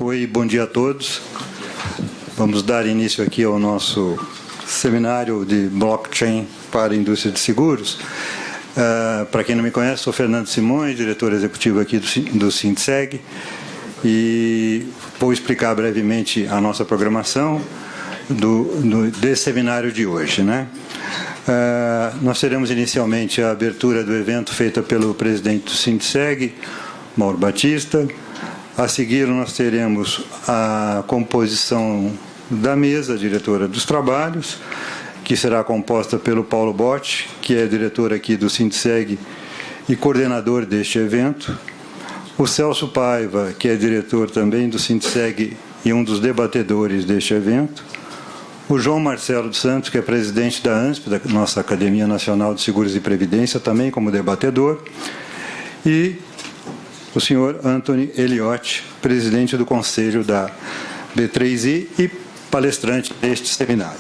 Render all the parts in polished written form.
Oi, bom dia a todos. Vamos dar início aqui ao nosso seminário de blockchain para a indústria de seguros. Para quem não me conhece, sou Fernando Simões, diretor executivo aqui do Sindseg, e vou explicar brevemente a nossa programação desse seminário de hoje, né? Nós teremos inicialmente a abertura do evento feita pelo presidente do Sindseg, Mauro Batista. A seguir, nós teremos a composição da mesa diretora dos trabalhos, que será composta pelo Paulo Botti, que é diretor aqui do Sindseg e coordenador deste evento, o Celso Paiva, que é diretor também do Sindseg e um dos debatedores deste evento, o João Marcelo dos Santos, que é presidente da ANSP, da nossa Academia Nacional de Seguros e Previdência, também como debatedor, e o senhor Anthony Eliotti, presidente do Conselho da B3I e palestrante deste seminário.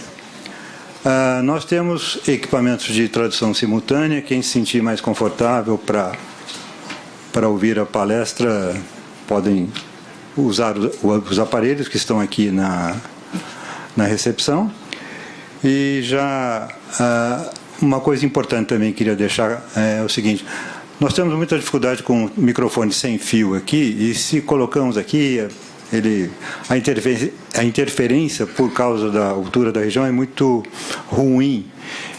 Nós temos equipamentos de tradução simultânea. Quem se sentir mais confortável para ouvir a palestra, podem usar os aparelhos que estão aqui na recepção. E já uma coisa importante também queria deixar é o seguinte: nós temos muita dificuldade com o microfone sem fio aqui, e se colocamos aqui, a interferência por causa da altura da região é muito ruim.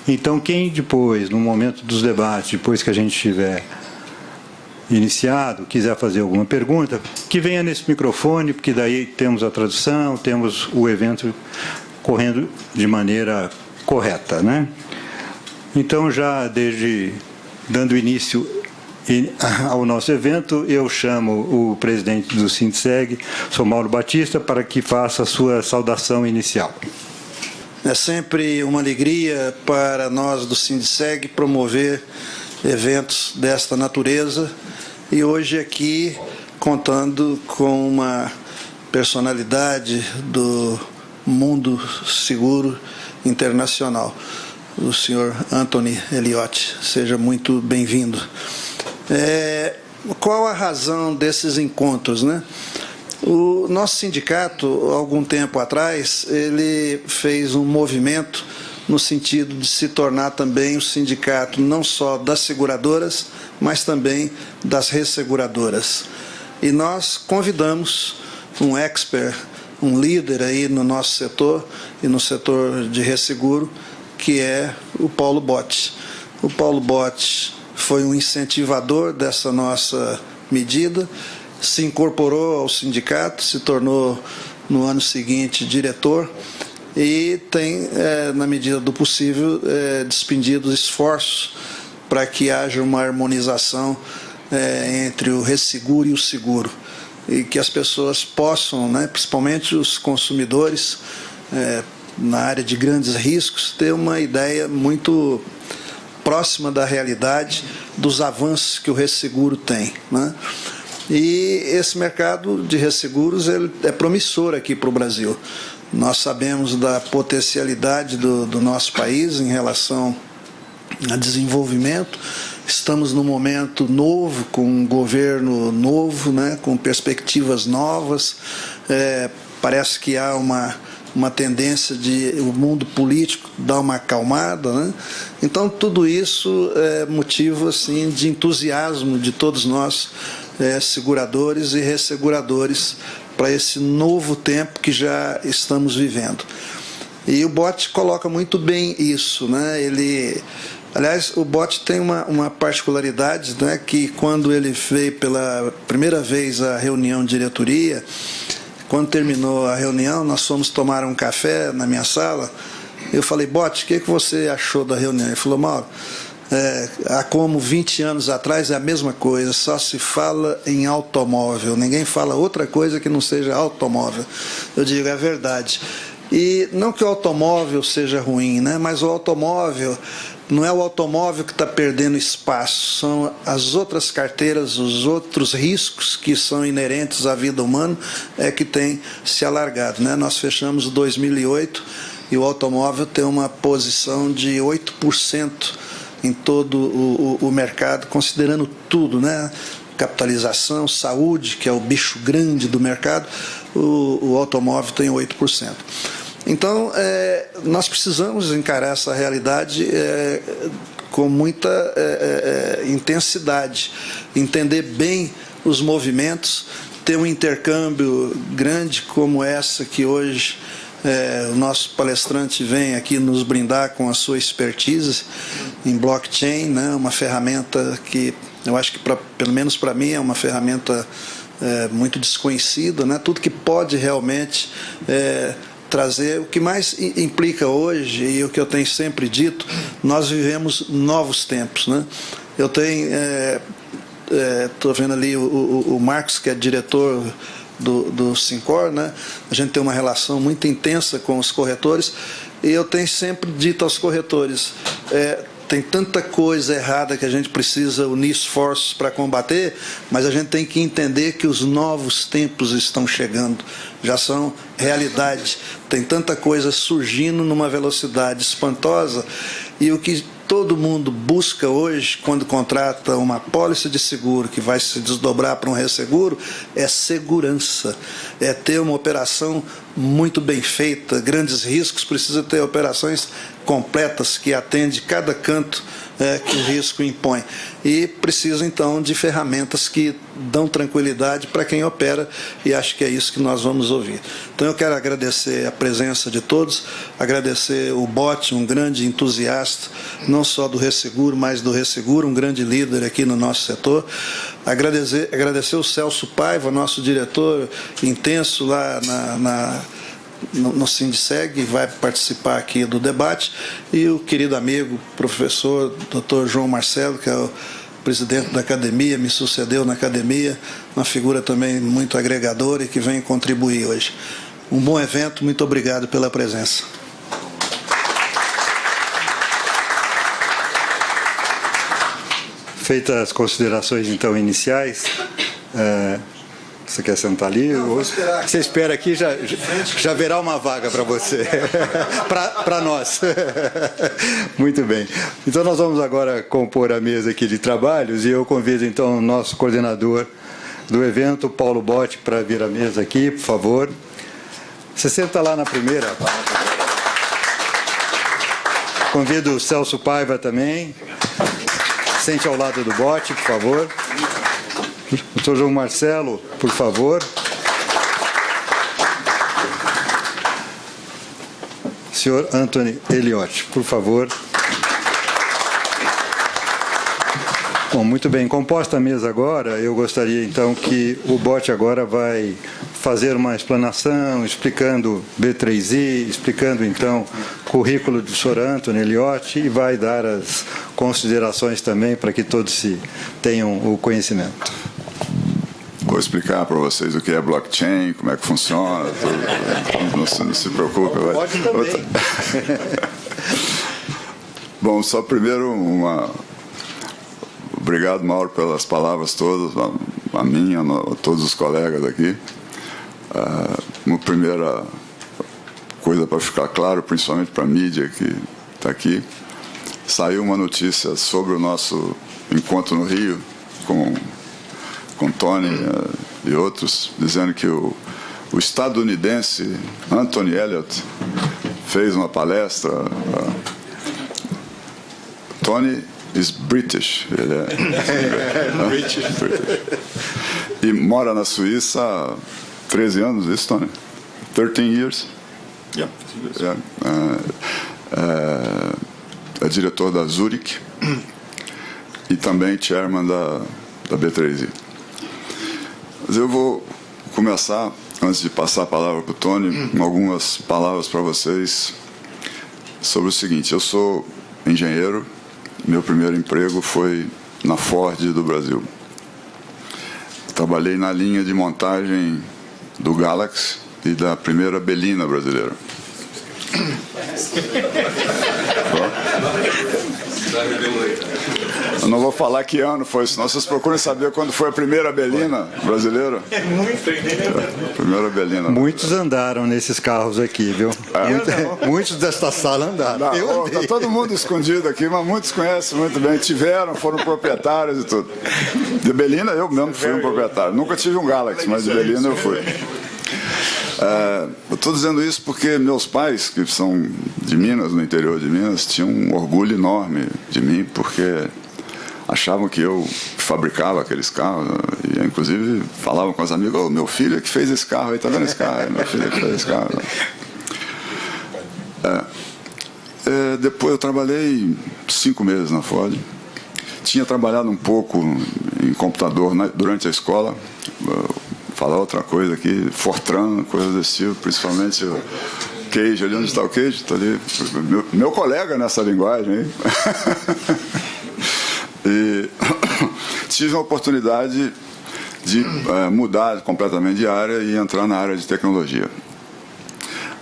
Então, quem depois, no momento dos debates, depois que a gente tiver iniciado, quiser fazer alguma pergunta, que venha nesse microfone, porque daí temos a tradução, temos o evento correndo de maneira correta, né? Então, já dando início ao nosso evento, eu chamo o presidente do Sindseg, sou Mauro Batista, para que faça a sua saudação inicial. É sempre uma alegria para nós do Sindseg promover eventos desta natureza, e hoje aqui contando com uma personalidade do mundo seguro internacional, o senhor Anthony Eliotti. Seja muito bem-vindo. Qual a razão desses encontros, né? O nosso sindicato, algum tempo atrás, ele fez um movimento no sentido de se tornar também o sindicato não só das seguradoras, mas também das resseguradoras. E nós convidamos um expert, um líder aí no nosso setor e no setor de resseguro, que é o Paulo Botti. O Paulo Botti foi um incentivador dessa nossa medida, se incorporou ao sindicato, se tornou, no ano seguinte, diretor, e tem, na medida do possível, despendido esforços para que haja uma harmonização entre o resseguro e o seguro, e que as pessoas possam, né, principalmente os consumidores, na área de grandes riscos, ter uma ideia muito próxima da realidade dos avanços que o resseguro tem, né? E esse mercado de resseguros ele é promissor aqui para o Brasil. Nós sabemos da potencialidade do nosso país em relação a desenvolvimento. Estamos num momento novo, com um governo novo, né, com perspectivas novas. Parece que há uma tendência de o mundo político dar uma acalmada, né? Então, tudo isso é motivo assim, de entusiasmo de todos nós, seguradores e resseguradores, para esse novo tempo que já estamos vivendo. E o Botti coloca muito bem isso, né? Aliás, o Botti tem uma particularidade, né, que quando ele veio pela primeira vez à reunião de diretoria, quando terminou a reunião, nós fomos tomar um café na minha sala. Eu falei: Botti, o que você achou da reunião? Ele falou: Mauro, há como 20 anos atrás é a mesma coisa, só se fala em automóvel, ninguém fala outra coisa que não seja automóvel. Eu digo, é verdade. E não que o automóvel seja ruim, né? Mas o automóvel não é o automóvel que está perdendo espaço, são as outras carteiras, os outros riscos que são inerentes à vida humana que tem se alargado, né? Nós fechamos 2008 e o automóvel tem uma posição de 8% em todo o mercado, considerando tudo, né? capitalização, saúde, que é o bicho grande do mercado, o automóvel tem 8%. Então, nós precisamos encarar essa realidade com muita intensidade, entender bem os movimentos, ter um intercâmbio grande como essa que hoje o nosso palestrante vem aqui nos brindar com a sua expertise em blockchain, né, uma ferramenta que eu acho que, pelo menos para mim, é uma ferramenta muito desconhecida, né, tudo que pode realmente trazer. O que mais implica hoje, e o que eu tenho sempre dito, nós vivemos novos tempos, né? Eu tenho, estou vendo ali o Marcos, que é diretor do Syncor, né? A gente tem uma relação muito intensa com os corretores, e eu tenho sempre dito aos corretores, tem tanta coisa errada que a gente precisa unir esforços para combater, mas a gente tem que entender que os novos tempos estão chegando, já são realidade. Tem tanta coisa surgindo numa velocidade espantosa, e o que todo mundo busca hoje, quando contrata uma pólice de seguro que vai se desdobrar para um resseguro, é segurança, é ter uma operação muito bem feita. Grandes riscos, precisa ter operações completas que atendem cada canto que o risco impõe. E precisa, então, de ferramentas que dão tranquilidade para quem opera, e acho que é isso que nós vamos ouvir. Então, eu quero agradecer a presença de todos, agradecer o Botti, um grande entusiasta, não só do resseguro, mas do resseguro, um grande líder aqui no nosso setor. Agradecer o Celso Paiva, nosso diretor intenso lá no Sindiceg, vai participar aqui do debate, e o querido amigo, professor Dr. João Marcelo, que é o presidente da academia, me sucedeu na academia, uma figura também muito agregadora e que vem contribuir hoje. Um bom evento, muito obrigado pela presença. Feitas as considerações, então, iniciais, você quer sentar ali? Não, você espera aqui, já verá uma vaga para você, para nós. Muito bem. Então, nós vamos agora compor a mesa aqui de trabalhos, e eu convido, então, o nosso coordenador do evento, Paulo Botti, para vir à mesa aqui, por favor. Você senta lá na primeira. Convido o Celso Paiva também. Sente ao lado do Botti, por favor. Dr. João Marcelo, por favor. Senhor Anthony Elliott, por favor. Bom, muito bem. Composta a mesa agora, eu gostaria então que o Botti agora vai fazer uma explanação, explicando B3I, explicando então o currículo do Sr. Anthony Elliott, e vai dar as considerações também para que todos tenham o conhecimento. Vou explicar para vocês o que é blockchain, como é que funciona, tudo. Não se preocupe. Pode também. Bom, só primeiro obrigado, Mauro, pelas palavras todas, a minha, a todos os colegas aqui. Uma primeira coisa para ficar claro, principalmente para a mídia que está aqui, saiu uma notícia sobre o nosso encontro no Rio com Tony e outros, dizendo que o estadunidense Anthony Elliott fez uma palestra. Tony is British, ele é British. E mora na Suíça há 13 anos, isso, Tony? 13 years? Yeah. É diretor da Zurich e também chairman da B3I. Mas eu vou começar, antes de passar a palavra para o Tony, com algumas palavras para vocês sobre o seguinte. Eu sou engenheiro, meu primeiro emprego foi na Ford do Brasil. Trabalhei na linha de montagem do Galaxy e da primeira Belina brasileira. Eu não vou falar que ano foi, senão vocês procuram saber quando foi a primeira Belina brasileira. A primeira Belina. Muitos andaram nesses carros aqui, viu? Muitos desta sala andaram. Está todo mundo escondido aqui, mas muitos conhecem muito bem. Tiveram, foram proprietários e tudo. De Belina eu mesmo fui um proprietário. Nunca tive um Galaxy, mas de Belina eu fui. Eu estou dizendo isso porque meus pais, que são de Minas, no interior de Minas, tinham um orgulho enorme de mim, porque achavam que eu fabricava aqueles carros, e inclusive falavam com os amigos: meu filho é que fez esse carro aí, tá vendo esse carro? Meu filho é que fez esse carro. Depois eu trabalhei 5 meses na Ford. Tinha trabalhado um pouco em computador durante a escola. Falar outra coisa aqui, Fortran, coisas desse tipo, principalmente o Cage. Ali onde está o Cage? Está ali. Meu colega nessa linguagem. Hein? E tive a oportunidade de mudar completamente de área e entrar na área de tecnologia.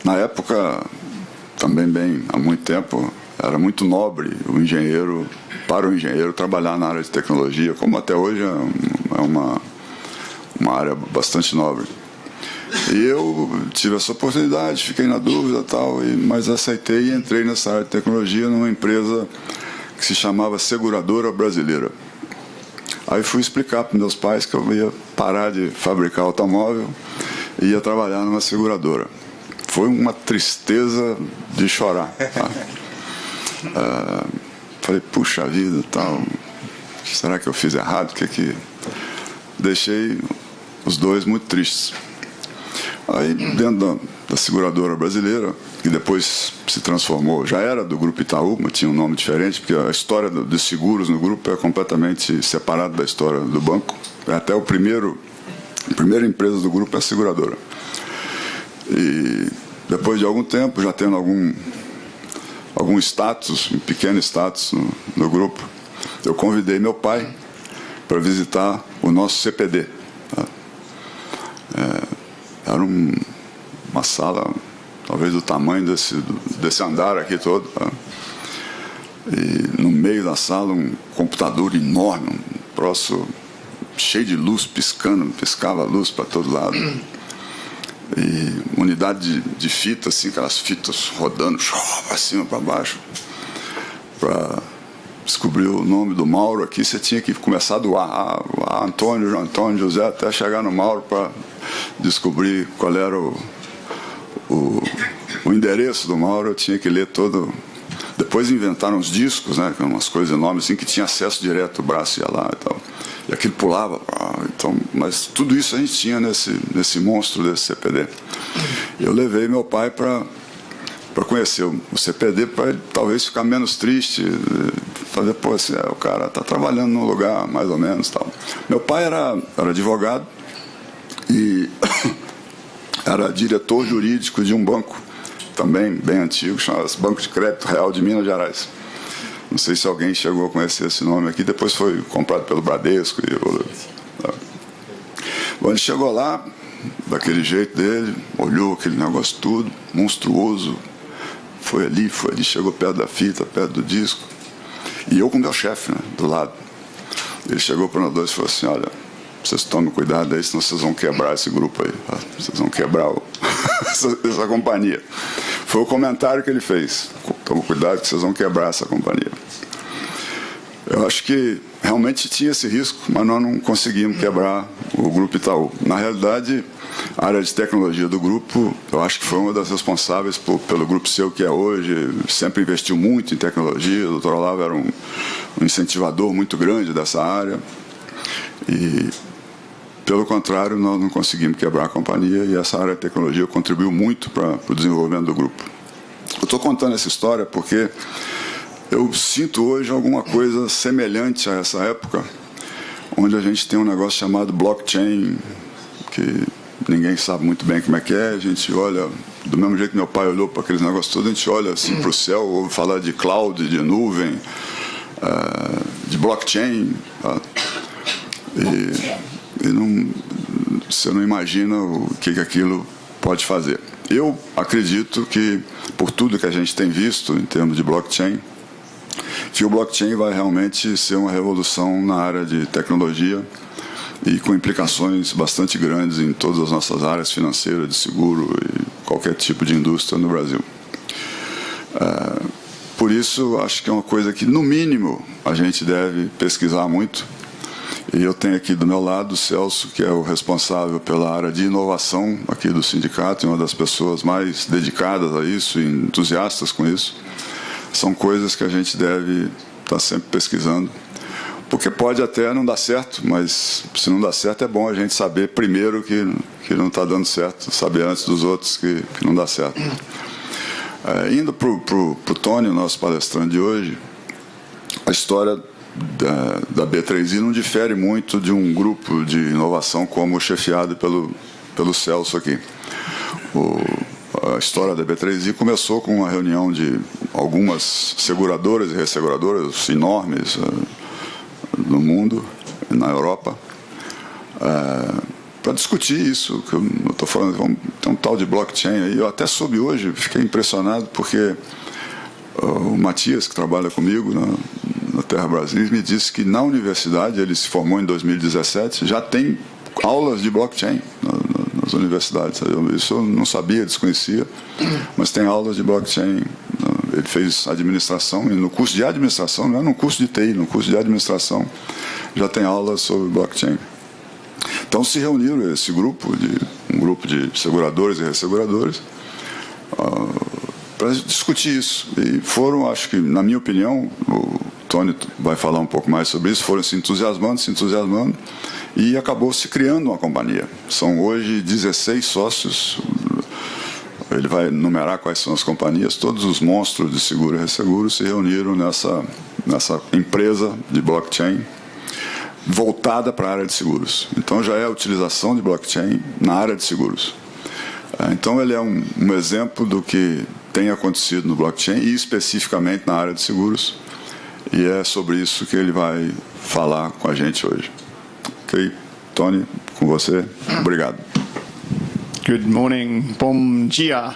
Na época, também bem há muito tempo, era muito nobre para o engenheiro trabalhar na área de tecnologia, como até hoje é uma área bastante nobre. E eu tive essa oportunidade, fiquei na dúvida tal, mas aceitei e entrei nessa área de tecnologia numa empresa que se chamava Seguradora Brasileira. Aí fui explicar para meus pais que eu ia parar de fabricar automóvel e ia trabalhar numa seguradora. Foi uma tristeza de chorar. Tá? Falei, puxa vida, tal, será que eu fiz errado? Deixei os dois muito tristes. Aí, dentro da seguradora brasileira, que depois se transformou, já era do Grupo Itaú, mas tinha um nome diferente, porque a história dos seguros no grupo é completamente separada da história do banco. Até a primeira empresa do grupo é a seguradora. E depois de algum tempo, já tendo algum status, um pequeno status no grupo, eu convidei meu pai para visitar o nosso CPD. Tá? Era uma sala, talvez do tamanho desse andar aqui todo. Tá? E no meio da sala, um computador enorme, um troço cheio de luz piscando, piscava luz para todo lado. E unidade de fita, assim, aquelas fitas rodando, para cima, para baixo. Para descobrir o nome do Mauro aqui, você tinha que começar do A, Antônio, João Antônio, José, até chegar no Mauro para descobrir qual era o endereço do Mauro. Eu tinha que ler todo. Depois inventaram os discos, né, umas coisas enormes assim, que tinha acesso direto, o braço ia lá e tal. E aquilo pulava. Então, mas tudo isso a gente tinha nesse monstro desse CPD. Eu levei meu pai para conhecer o CPD, para ele talvez ficar menos triste, fazer, pô, assim, o cara está trabalhando num lugar mais ou menos tal. Meu pai era advogado e era diretor jurídico de um banco também bem antigo, chamado Banco de Crédito Real de Minas Gerais. Não sei se alguém chegou a conhecer esse nome aqui, depois foi comprado pelo Bradesco. Bom, ele chegou lá, daquele jeito dele, olhou aquele negócio tudo, monstruoso, foi ali, chegou perto da fita, perto do disco, e eu com o meu chefe, né, do lado. Ele chegou para nós dois e falou assim: olha, vocês tomem cuidado aí, senão vocês vão quebrar esse grupo aí, tá? Vocês vão quebrar essa companhia. Foi o comentário que ele fez: tomem cuidado que vocês vão quebrar essa companhia. Eu acho que realmente tinha esse risco, mas nós não conseguimos quebrar o Grupo Itaú. Na realidade, a área de tecnologia do grupo, eu acho que foi uma das responsáveis pelo Grupo Seu que é hoje. Sempre investiu muito em tecnologia. O Dr. Olavo era um incentivador muito grande dessa área. E, pelo contrário, nós não conseguimos quebrar a companhia, e essa área de tecnologia contribuiu muito para o desenvolvimento do grupo. Eu estou contando essa história porque eu sinto hoje alguma coisa semelhante a essa época, onde a gente tem um negócio chamado blockchain, que ninguém sabe muito bem como é que é. A gente olha, do mesmo jeito que meu pai olhou para aqueles negócios todos, a gente olha assim para o céu, ouve falar de cloud, de nuvem, de blockchain, tá? E você não imagina o que aquilo pode fazer. Eu acredito que, por tudo que a gente tem visto em termos de blockchain, que o blockchain vai realmente ser uma revolução na área de tecnologia e com implicações bastante grandes em todas as nossas áreas financeiras, de seguro e qualquer tipo de indústria no Brasil. Por isso, acho que é uma coisa que, no mínimo, a gente deve pesquisar muito. E eu tenho aqui do meu lado o Celso, que é o responsável pela área de inovação aqui do sindicato, e uma das pessoas mais dedicadas a isso e entusiastas com isso. São coisas que a gente deve estar sempre pesquisando, porque pode até não dar certo, mas se não dá certo é bom a gente saber primeiro que não está dando certo, saber antes dos outros que não dá certo. Indo para o Tony, o nosso palestrante de hoje, a história da B3I não difere muito de um grupo de inovação como chefiado pelo Celso aqui. A história da B3I começou com uma reunião de algumas seguradoras e resseguradoras enormes no mundo, na Europa, para discutir isso que eu estou falando. Tem um tal de blockchain aí. Eu até soube hoje, fiquei impressionado, porque o Matias, que trabalha comigo na Terra Brasil, me disse que na universidade, ele se formou em 2017, já tem aulas de blockchain nas universidades. Isso eu não sabia, desconhecia, mas tem aulas de blockchain. Ele fez administração, e no curso de administração, não é no curso de TI, no curso de administração já tem aulas sobre blockchain. Então se reuniram esse grupo, um grupo de seguradores e resseguradores, para discutir isso. E foram, acho que, na minha opinião, o Tony vai falar um pouco mais sobre isso, foram se entusiasmando, e acabou se criando uma companhia. São hoje 16 sócios. Ele vai enumerar quais são as companhias. Todos os monstros de seguro e resseguro se reuniram nessa empresa de blockchain voltada para a área de seguros. Então já é a utilização de blockchain na área de seguros. Então ele é um exemplo do que tem acontecido no blockchain e especificamente na área de seguros. E é sobre isso que ele vai falar com a gente hoje. Ok, Tony, com você. Obrigado. Good morning, bom dia.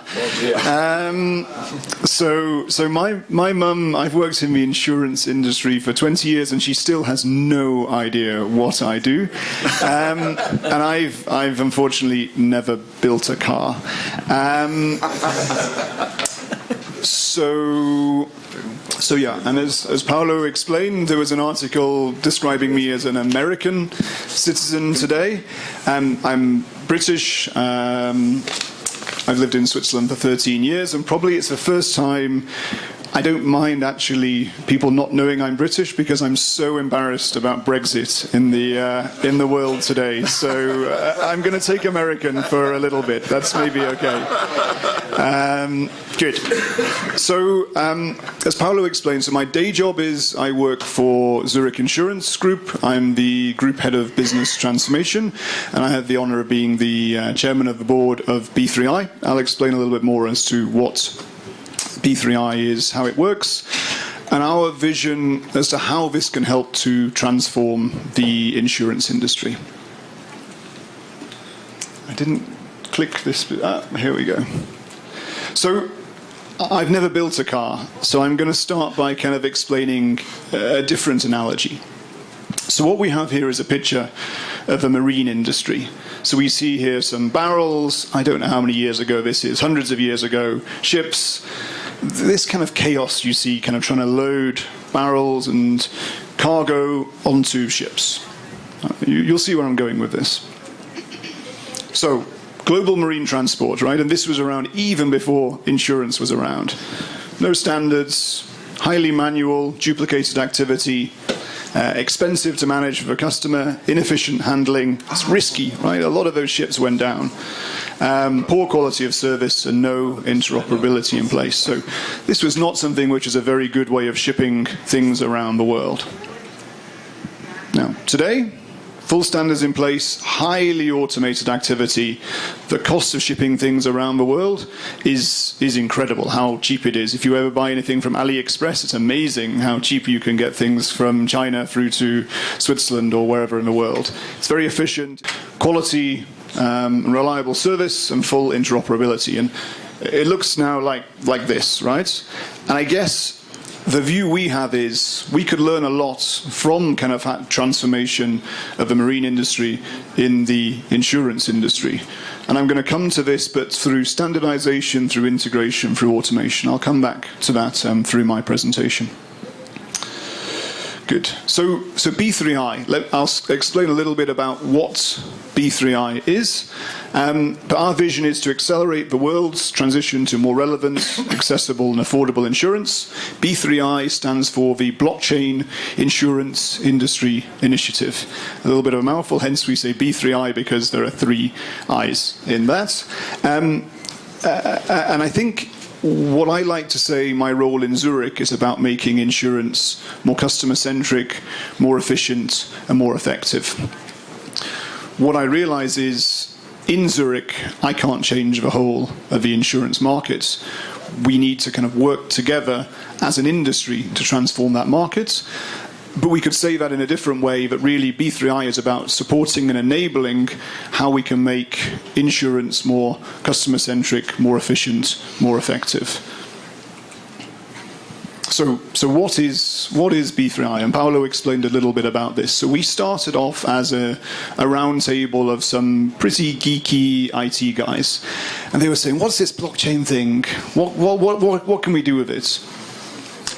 So my mum, I've worked in the insurance industry for 20 years, and she still has no idea what I do. And I've unfortunately never built a car. So yeah, and as Paolo explained, there was an article describing me as an American citizen today. I'm British. I've lived in Switzerland for 13 years, and probably it's the first time I don't mind actually people not knowing I'm British, because I'm so embarrassed about Brexit in the world today. So I'm going to take American for a little bit. That's maybe okay. Good. So as Paolo explained, so my day job is I work for Zurich Insurance Group. I'm the group head of business transformation, and I have the honour of being the chairman of the board of B3I. I'll explain a little bit more as to what B3I is, how it works, and our vision as to how this can help to transform the insurance industry. I didn't click this. Here we go. So I've never built a car, so I'm going to start by kind of explaining a different analogy. So what we have here is a picture of the marine industry. So we see here some barrels. I don't know how many years ago this is, hundreds of years ago, ships. This kind of chaos you see kind of trying to load barrels and cargo onto ships. You'll see where I'm going with this. So, global marine transport, right? And this was around even before insurance was around. No standards, highly manual, duplicated activity, expensive to manage for the customer, inefficient handling. It's risky, right? A lot of those ships went down. Poor quality of service and no interoperability in place. So this was not something which is a very good way of shipping things around the world. Now, today, full standards in place, highly automated activity. The cost of shipping things around the world is incredible, how cheap it is. If you ever buy anything from AliExpress, it's amazing how cheap you can get things from China through to Switzerland or wherever in the world. It's very efficient, quality, reliable service, and full interoperability. And it looks now like this, right? And I guess the view we have is we could learn a lot from kind of transformation of the marine industry in the insurance industry. And I'm going to come to this, but through standardization, through integration, through automation. I'll come back to that through my presentation. Good. So B3I, I'll explain a little bit about what B3I is. But our vision is to accelerate the world's transition to more relevant, accessible and affordable insurance. B3I stands for the Blockchain Insurance Industry Initiative. A little bit of a mouthful, hence we say B3I because there are 3 I's in that. And I think what I like to say my role in Zurich is about making insurance more customer-centric, more efficient and more effective. What I realize is in Zurich, I can't change the whole of the insurance market. We need to kind of work together as an industry to transform that market. But we could say that in a different way, that really B3I is about supporting and enabling how we can make insurance more customer-centric, more efficient, more effective. So what is B3I? And Paolo explained a little bit about this. So we started off as a round table of some pretty geeky IT guys. And they were saying, what's this blockchain thing? What can we do with it?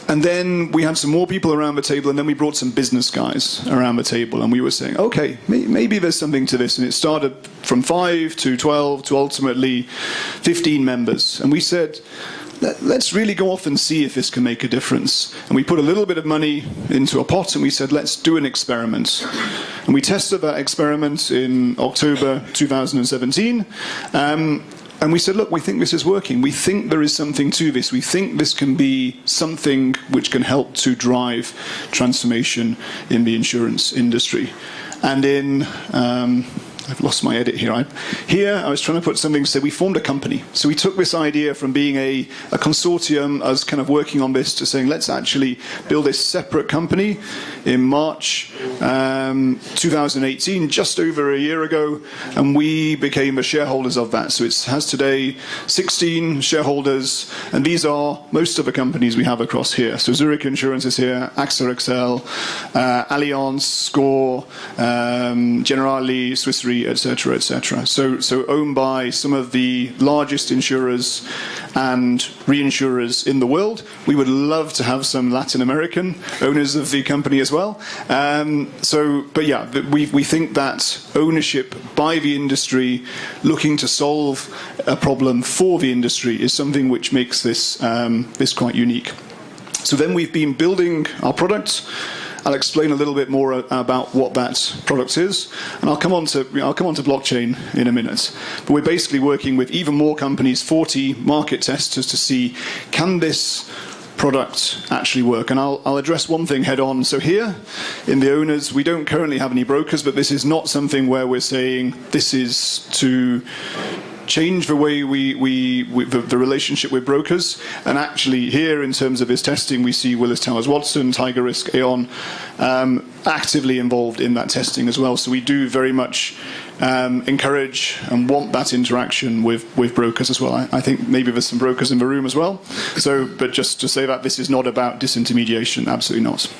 And then we had some more people around the table, and then we brought some business guys around the table, and we were saying, okay, maybe there's something to this. And it started from 5 to 12 to ultimately 15 members. And we said, let's really go off and see if this can make a difference. And we put a little bit of money into a pot, and we said, let's do an experiment. And we tested that experiment in October 2017. And we said, look, we think this is working. We think there is something to this. We think this can be something which can help to drive transformation in the insurance industry. And in, I've lost my edit here. I was trying to put something, so we formed a company. So we took this idea from being a consortium, us kind of working on this, to saying, let's actually build a separate company in March 2018, just over a year ago, and we became the shareholders of that. So it has today 16 shareholders, and these are most of the companies we have across here. So Zurich Insurance is here, AXA XL, Allianz, SCOR, Generali, Swiss Re, etc., etc. So owned by some of the largest insurers and reinsurers in the world. We would love to have some Latin American owners of the company as well. But yeah, we think that ownership by the industry, looking to solve a problem for the industry, is something which makes this quite unique. So then we've been building our product. I'll explain a little bit more about what that product is, and I'll come on to blockchain in a minute. But we're basically working with even more companies, 40 market testers, to see, can this product actually work? And I'll address one thing head on. So here in the owners, we don't currently have any brokers, but this is not something where we're saying this is to change the way the relationship with brokers. And actually here, in terms of this testing, we see Willis Towers Watson, Tiger Risk, Aon actively involved in that testing as well. So we do very much encourage and want that interaction with brokers as well. I think maybe there's some brokers in the room as well. But just to say that this is not about disintermediation, absolutely not.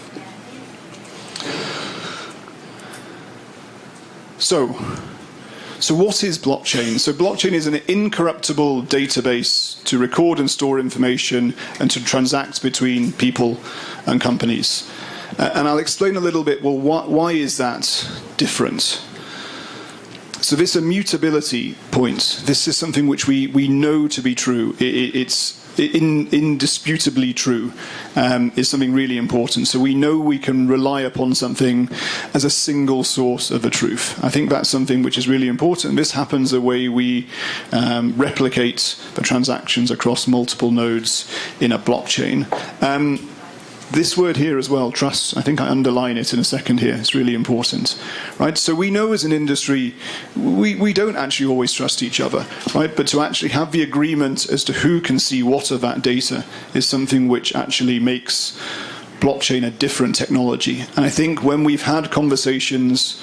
So what is blockchain? So blockchain is an incorruptible database to record and store information and to transact between people and companies. And I'll explain a little bit, well, why is that different? So this immutability point, this is something which we know to be true. It's indisputably true, is something really important. So we know we can rely upon something as a single source of the truth. I think that's something which is really important. This happens the way we replicate the transactions across multiple nodes in a blockchain. This word here as well, trust, I think I underline it in a second here. It's really important, right? So we know as an industry, we don't actually always trust each other, right? But to actually have the agreement as to who can see what of that data is something which actually makes blockchain a different technology. And I think when we've had conversations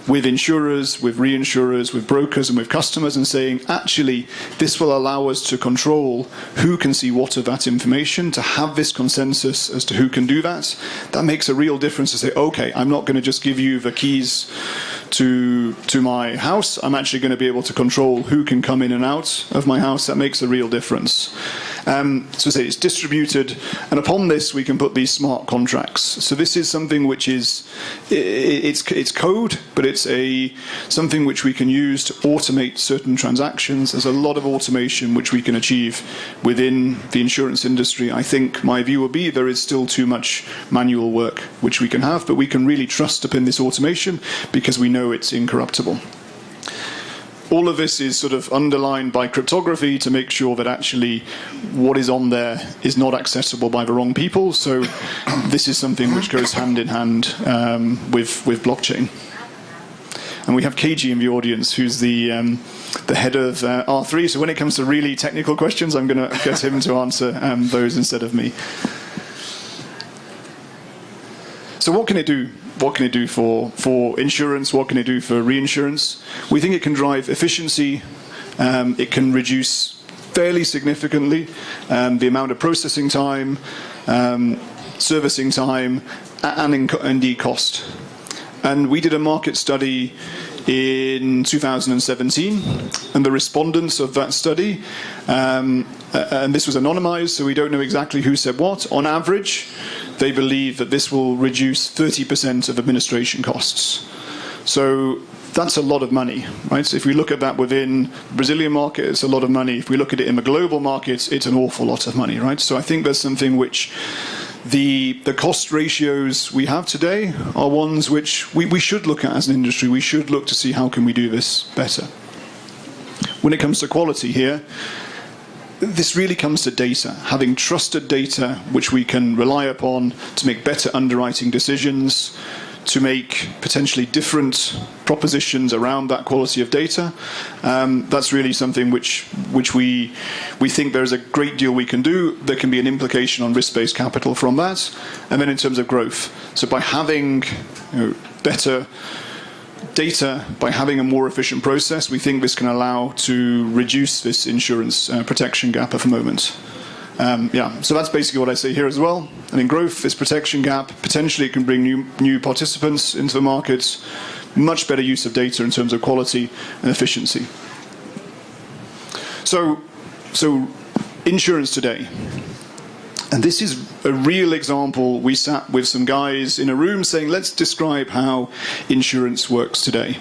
with insurers, with reinsurers, with brokers, and with customers, and saying, actually, this will allow us to control who can see what of that information, to have this consensus as to who can do that. That makes a real difference to say, okay, I'm not going to just give you the keys to my house. I'm actually going to be able to control who can come in and out of my house. That makes a real difference. So say it's distributed, and upon this we can put these smart contracts. So this is something which is it's code, but it's something which we can use to automate certain transactions. There's a lot of automation which we can achieve within the insurance industry. I think my view would be there is still too much manual work which we can have, but we can really trust upon this automation because we know it's incorruptible. All of this is sort of underlined by cryptography to make sure that actually what is on there is not accessible by the wrong people. So this is something which goes hand in hand with blockchain. And we have KG in the audience, who's the head of R3. So when it comes to really technical questions, I'm going to get him to answer those instead of me. So what can it do? What can it do for insurance? What can it do for reinsurance? We think it can drive efficiency. It can reduce fairly significantly the amount of processing time, servicing time, and indeed cost. And we did a market study in 2017, and the respondents of that study, and this was anonymized, so we don't know exactly who said what. On average, they believe that this will reduce 30% of administration costs. So that's a lot of money, right? So if we look at that within the Brazilian market, it's a lot of money. If we look at it in the global markets, it's an awful lot of money, right? So I think there's something which the cost ratios we have today are ones which we should look at as an industry. We should look to see how can we do this better. When it comes to quality here, this really comes to data, having trusted data which we can rely upon to make better underwriting decisions, to make potentially different propositions around that quality of data. That's really something which we think there's a great deal we can do. There can be an implication on risk-based capital from that. And then in terms of growth, so by having better data, by having a more efficient process, we think this can allow to reduce this insurance protection gap at the moment. So that's basically what I say here as well. I mean, growth, this protection gap, potentially it can bring new participants into the market, much better use of data in terms of quality and efficiency. So insurance today. And this is a real example. We sat with some guys in a room saying, let's describe how insurance works today.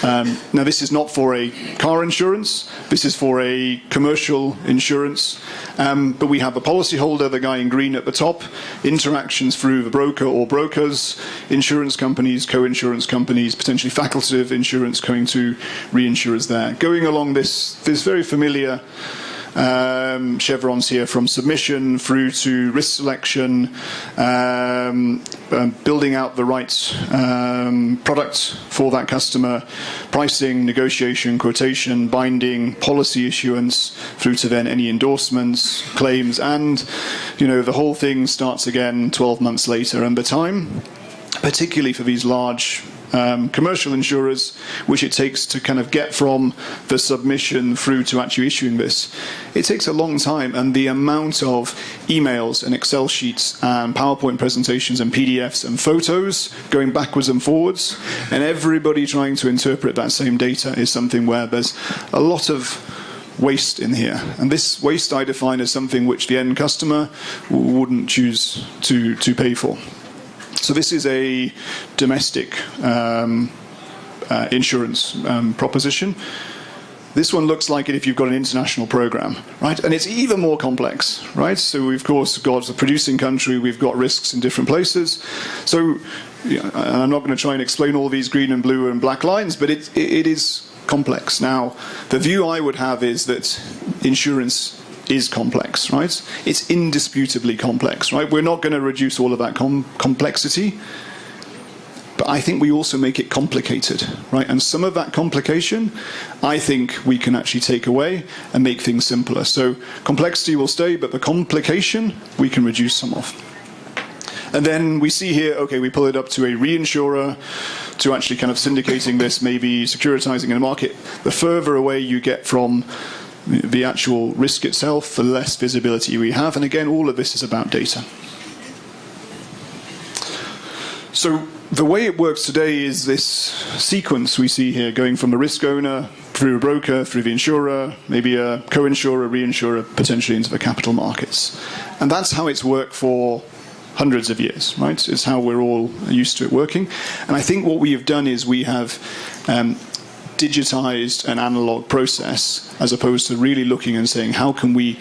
Now, this is not for a car insurance. This is for a commercial insurance. But we have a policyholder, the guy in green at the top, interactions through the broker or brokers, insurance companies, co-insurance companies, potentially facultative insurance going to reinsurers there. Going along this very familiar chevrons here, from submission through to risk selection, building out the right product for that customer, pricing, negotiation, quotation, binding, policy issuance, through to then any endorsements, claims, and the whole thing starts again 12 months later. And the time, particularly for these large commercial insurers, which it takes to kind of get from the submission through to actually issuing this, it takes a long time, and the amount of emails and Excel sheets and PowerPoint presentations and PDFs and photos going backwards and forwards, and everybody trying to interpret that same data is something where there's a lot of waste in here. And this waste I define as something which the end customer wouldn't choose to pay for. So this is a domestic insurance proposition. This one looks like it if you've got an international program, right? And it's even more complex, right? So we've, of course, got a producing country, we've got risks in different places. So and I'm not going to try and explain all these green and blue and black lines, but it is complex. Now, the view I would have is that insurance is complex, right? It's indisputably complex, right? We're not going to reduce all of that complexity, but I think we also make it complicated, right? And some of that complication, I think we can actually take away and make things simpler. So complexity will stay, but the complication we can reduce some of. And then we see here, okay, we pull it up to a reinsurer, to actually kind of syndicating this, maybe securitizing in the market. The further away you get from the actual risk itself, the less visibility we have. And again, all of this is about data. So the way it works today is this sequence we see here, going from the risk owner through a broker, through the insurer, maybe a co-insurer, reinsurer, potentially into the capital markets. And that's how it's worked for hundreds of years, right? It's how we're all used to it working. And I think what we have done is we have digitized an analog process as opposed to really looking and saying, how can we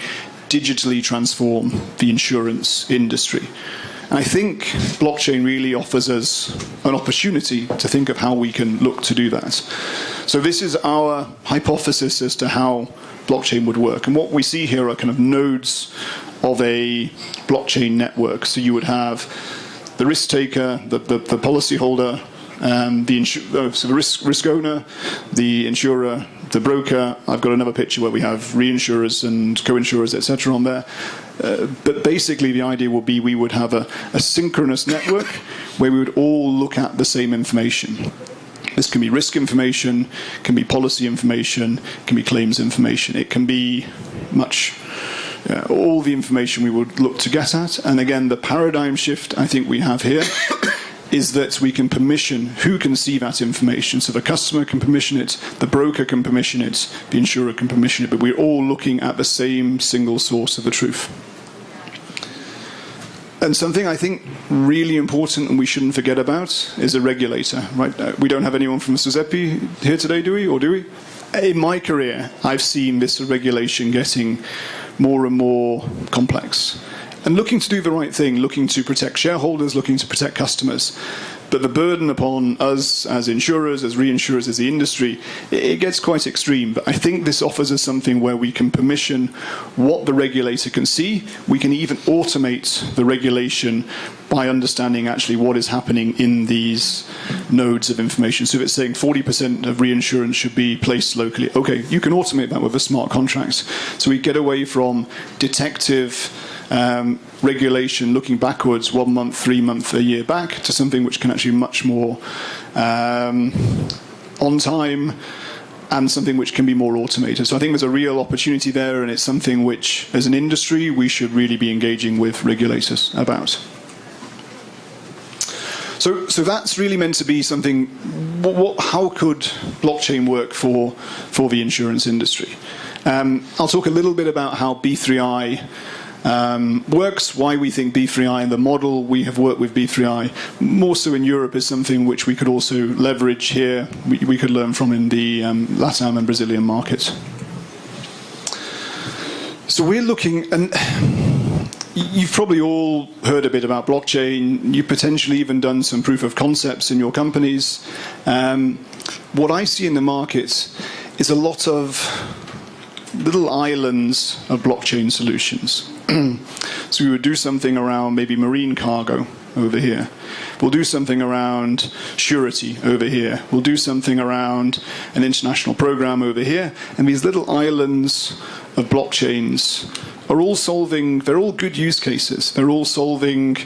digitally transform the insurance industry? And I think blockchain really offers us an opportunity to think of how we can look to do that. So this is our hypothesis as to how blockchain would work. And what we see here are kind of nodes of a blockchain network. So you would have the risk taker, the policyholder, so the risk owner, the insurer, the broker. I've got another picture where we have reinsurers and co-insurers, etc. on there. But basically the idea would be we would have a synchronous network where we would all look at the same information. This can be risk information, can be policy information, can be claims information. It can be all the information we would look to get at. And again, the paradigm shift I think we have here is that we can permission who can see that information. So the customer can permission it, the broker can permission it, the insurer can permission it, but we're all looking at the same single source of the truth. And something I think really important and we shouldn't forget about is a regulator, right? We don't have anyone from SUSEP here today, do we? Or do we? In my career, I've seen this regulation getting more and more complex. And looking to do the right thing, looking to protect shareholders, looking to protect customers. But the burden upon us as insurers, as reinsurers, as the industry, it gets quite extreme. But I think this offers us something where we can permission what the regulator can see. We can even automate the regulation by understanding actually what is happening in these nodes of information. So if it's saying 40% of reinsurance should be placed locally, okay, you can automate that with a smart contract. So we get away from detective regulation looking backwards 1 month, 3 months, a year back to something which can actually be much more on time and something which can be more automated. So I think there's a real opportunity there, and it's something which as an industry we should really be engaging with regulators about. So that's really meant to be something. How could blockchain work for the insurance industry? I'll talk a little bit about how B3I works, why we think B3I and the model we have worked with B3I, more so in Europe, is something which we could also leverage here, we could learn from in the LATAM and Brazilian markets. So we're looking, and you've probably all heard a bit about blockchain, you've potentially even done some proof of concepts in your companies. What I see in the market is a lot of little islands of blockchain solutions. So we would do something around maybe marine cargo over here. We'll do something around surety over here. We'll do something around an international program over here. And these little islands of blockchains are all solving, they're all good use cases. They're all solving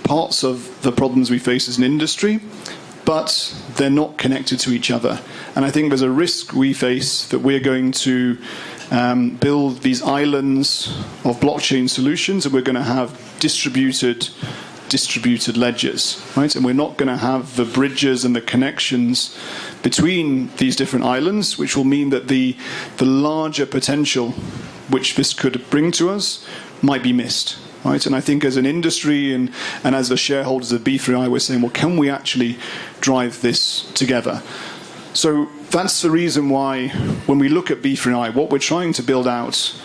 parts of the problems we face as an industry, but they're not connected to each other. And I think there's a risk we face that we're going to build these islands of blockchain solutions, and we're going to have distributed ledgers, right? And we're not going to have the bridges and the connections between these different islands, which will mean that the larger potential which this could bring to us might be missed. Right? And I think as an industry and as the shareholders of B3I, we're saying, well, can we actually drive this together? So that's the reason why when we look at B3I, what we're trying to build out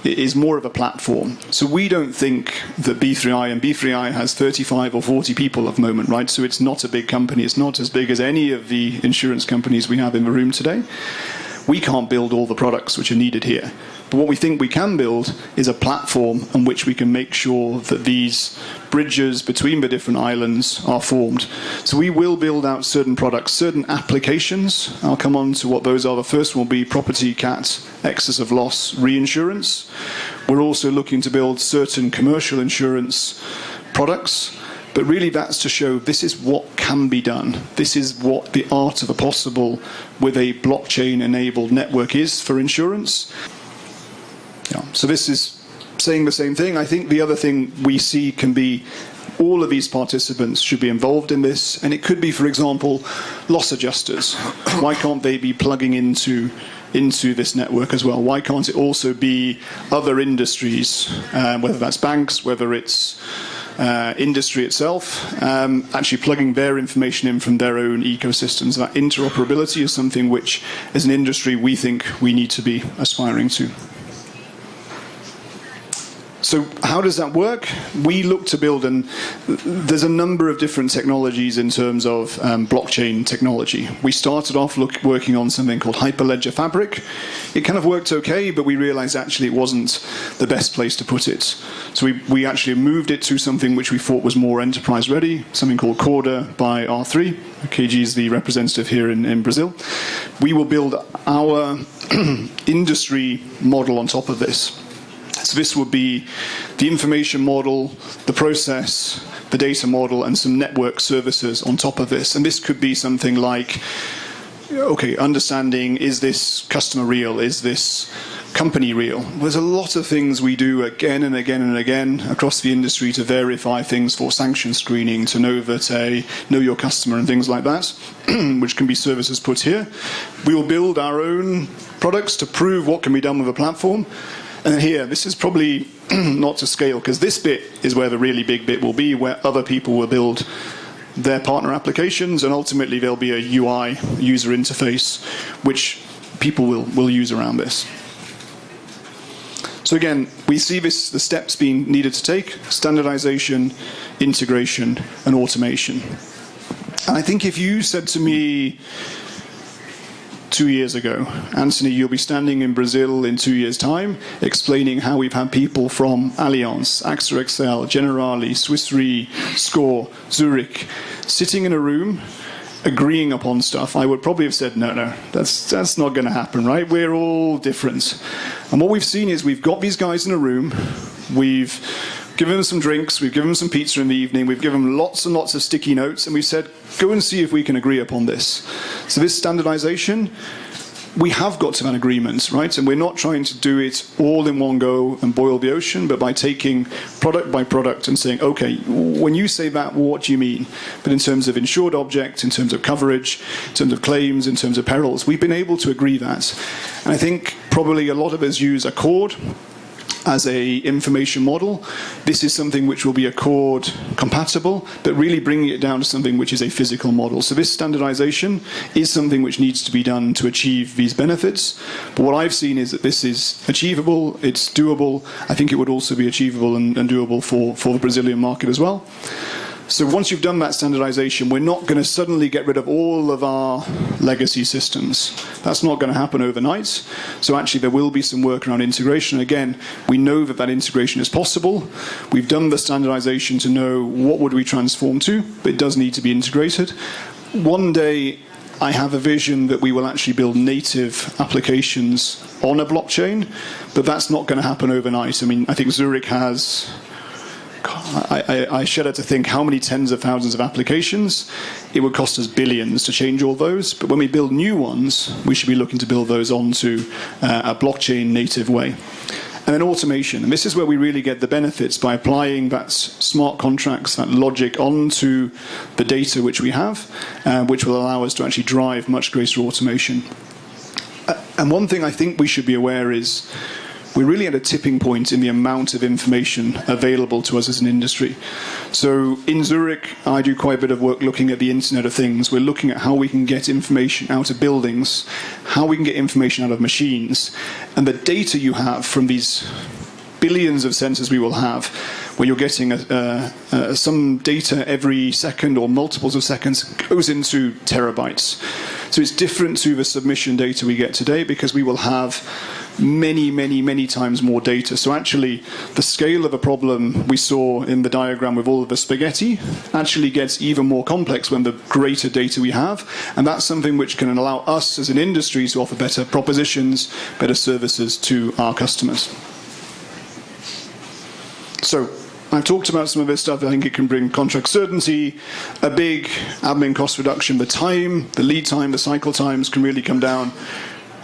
is more of a platform. So we don't think that B3I has 35 or 40 people at the moment, right? So it's not a big company. It's not as big as any of the insurance companies we have in the room today. We can't build all the products which are needed here. But what we think we can build is a platform on which we can make sure that these bridges between the different islands are formed. So we will build out certain products, certain applications. I'll come on to what those are. The first one will be property cat, excess of loss, reinsurance. We're also looking to build certain commercial insurance products. But really that's to show this is what can be done. This is what the art of the possible with a blockchain-enabled network is for insurance. Yeah. So this is saying the same thing. I think the other thing we see can be all of these participants should be involved in this, and it could be, for example, loss adjusters. Why can't they be plugging into this network as well? Why can't it also be other industries, whether that's banks, whether it's industry itself, actually plugging their information in from their own ecosystems? That interoperability is something which, as an industry, we think we need to be aspiring to. So how does that work? We look to build, and there's a number of different technologies in terms of blockchain technology. We started off working on something called Hyperledger Fabric. It kind of worked okay, but we realized actually it wasn't the best place to put it. So we actually moved it to something which we thought was more enterprise ready, something called Corda by R3. KG is the representative here in Brazil. We will build our industry model on top of this. So this would be the information model, the process, the data model, and some network services on top of this. And this could be something like, okay, understanding, is this customer real? Is this company real? There's a lot of things we do again and again and again across the industry to verify things for sanction screening, to know your customer and things like that, which can be services put here. We will build our own products to prove what can be done with a platform. And here, this is probably not to scale, because this bit is where the really big bit will be, where other people will build their partner applications, and ultimately there'll be a UI, user interface, which people will use around this. So again, we see the steps being needed to take: standardization, integration, and automation. And I think if you said to me 2 years ago, Anthony, you'll be standing in Brazil in 2 years' time explaining how we've had people from Allianz, AXA XL, Generali, Swiss Re, SCOR, Zurich, sitting in a room agreeing upon stuff, I would probably have said, no, that's not going to happen, right? We're all different. And what we've seen is we've got these guys in a room, we've given them some drinks, we've given them some pizza in the evening, we've given them lots and lots of sticky notes, and we've said, go and see if we can agree upon this. So this standardization, we have got to an agreement, right? And we're not trying to do it all in one go and boil the ocean, but by taking product by product and saying, okay, when you say that, what do you mean? But in terms of insured object, in terms of coverage, in terms of claims, in terms of perils, we've been able to agree that. And I think probably a lot of us use Accord as a information model. This is something which will be Accord compatible, but really bringing it down to something which is a physical model. So this standardization is something which needs to be done to achieve these benefits. But what I've seen is that this is achievable, it's doable. I think it would also be achievable and doable for the Brazilian market as well. So once you've done that standardization, we're not going to suddenly get rid of all of our legacy systems. That's not going to happen overnight. So actually there will be some work around integration. Again, we know that integration is possible. We've done the standardization to know what would we transform to, but it does need to be integrated. One day, I have a vision that we will actually build native applications on a blockchain, but that's not going to happen overnight. I mean, I think Zurich has... I shudder to think how many tens of thousands of applications. It would cost us billions to change all those. But when we build new ones, we should be looking to build those onto a blockchain native way. And then automation. And this is where we really get the benefits by applying that smart contracts, that logic onto the data which we have, which will allow us to actually drive much greater automation. And one thing I think we should be aware is we're really at a tipping point in the amount of information available to us as an industry. So in Zurich, I do quite a bit of work looking at the Internet of Things. We're looking at how we can get information out of buildings, how we can get information out of machines, and the data you have from these billions of sensors we will have, where you're getting some data every second or multiples of seconds, goes into terabytes. So it's different to the submission data we get today, because we will have many times more data. So actually, the scale of a problem we saw in the diagram with all of the spaghetti actually gets even more complex when the greater data we have. And that's something which can allow us as an industry to offer better propositions, better services to our customers. So I've talked about some of this stuff. I think it can bring contract certainty, a big admin cost reduction. The time, the lead time, the cycle times can really come down.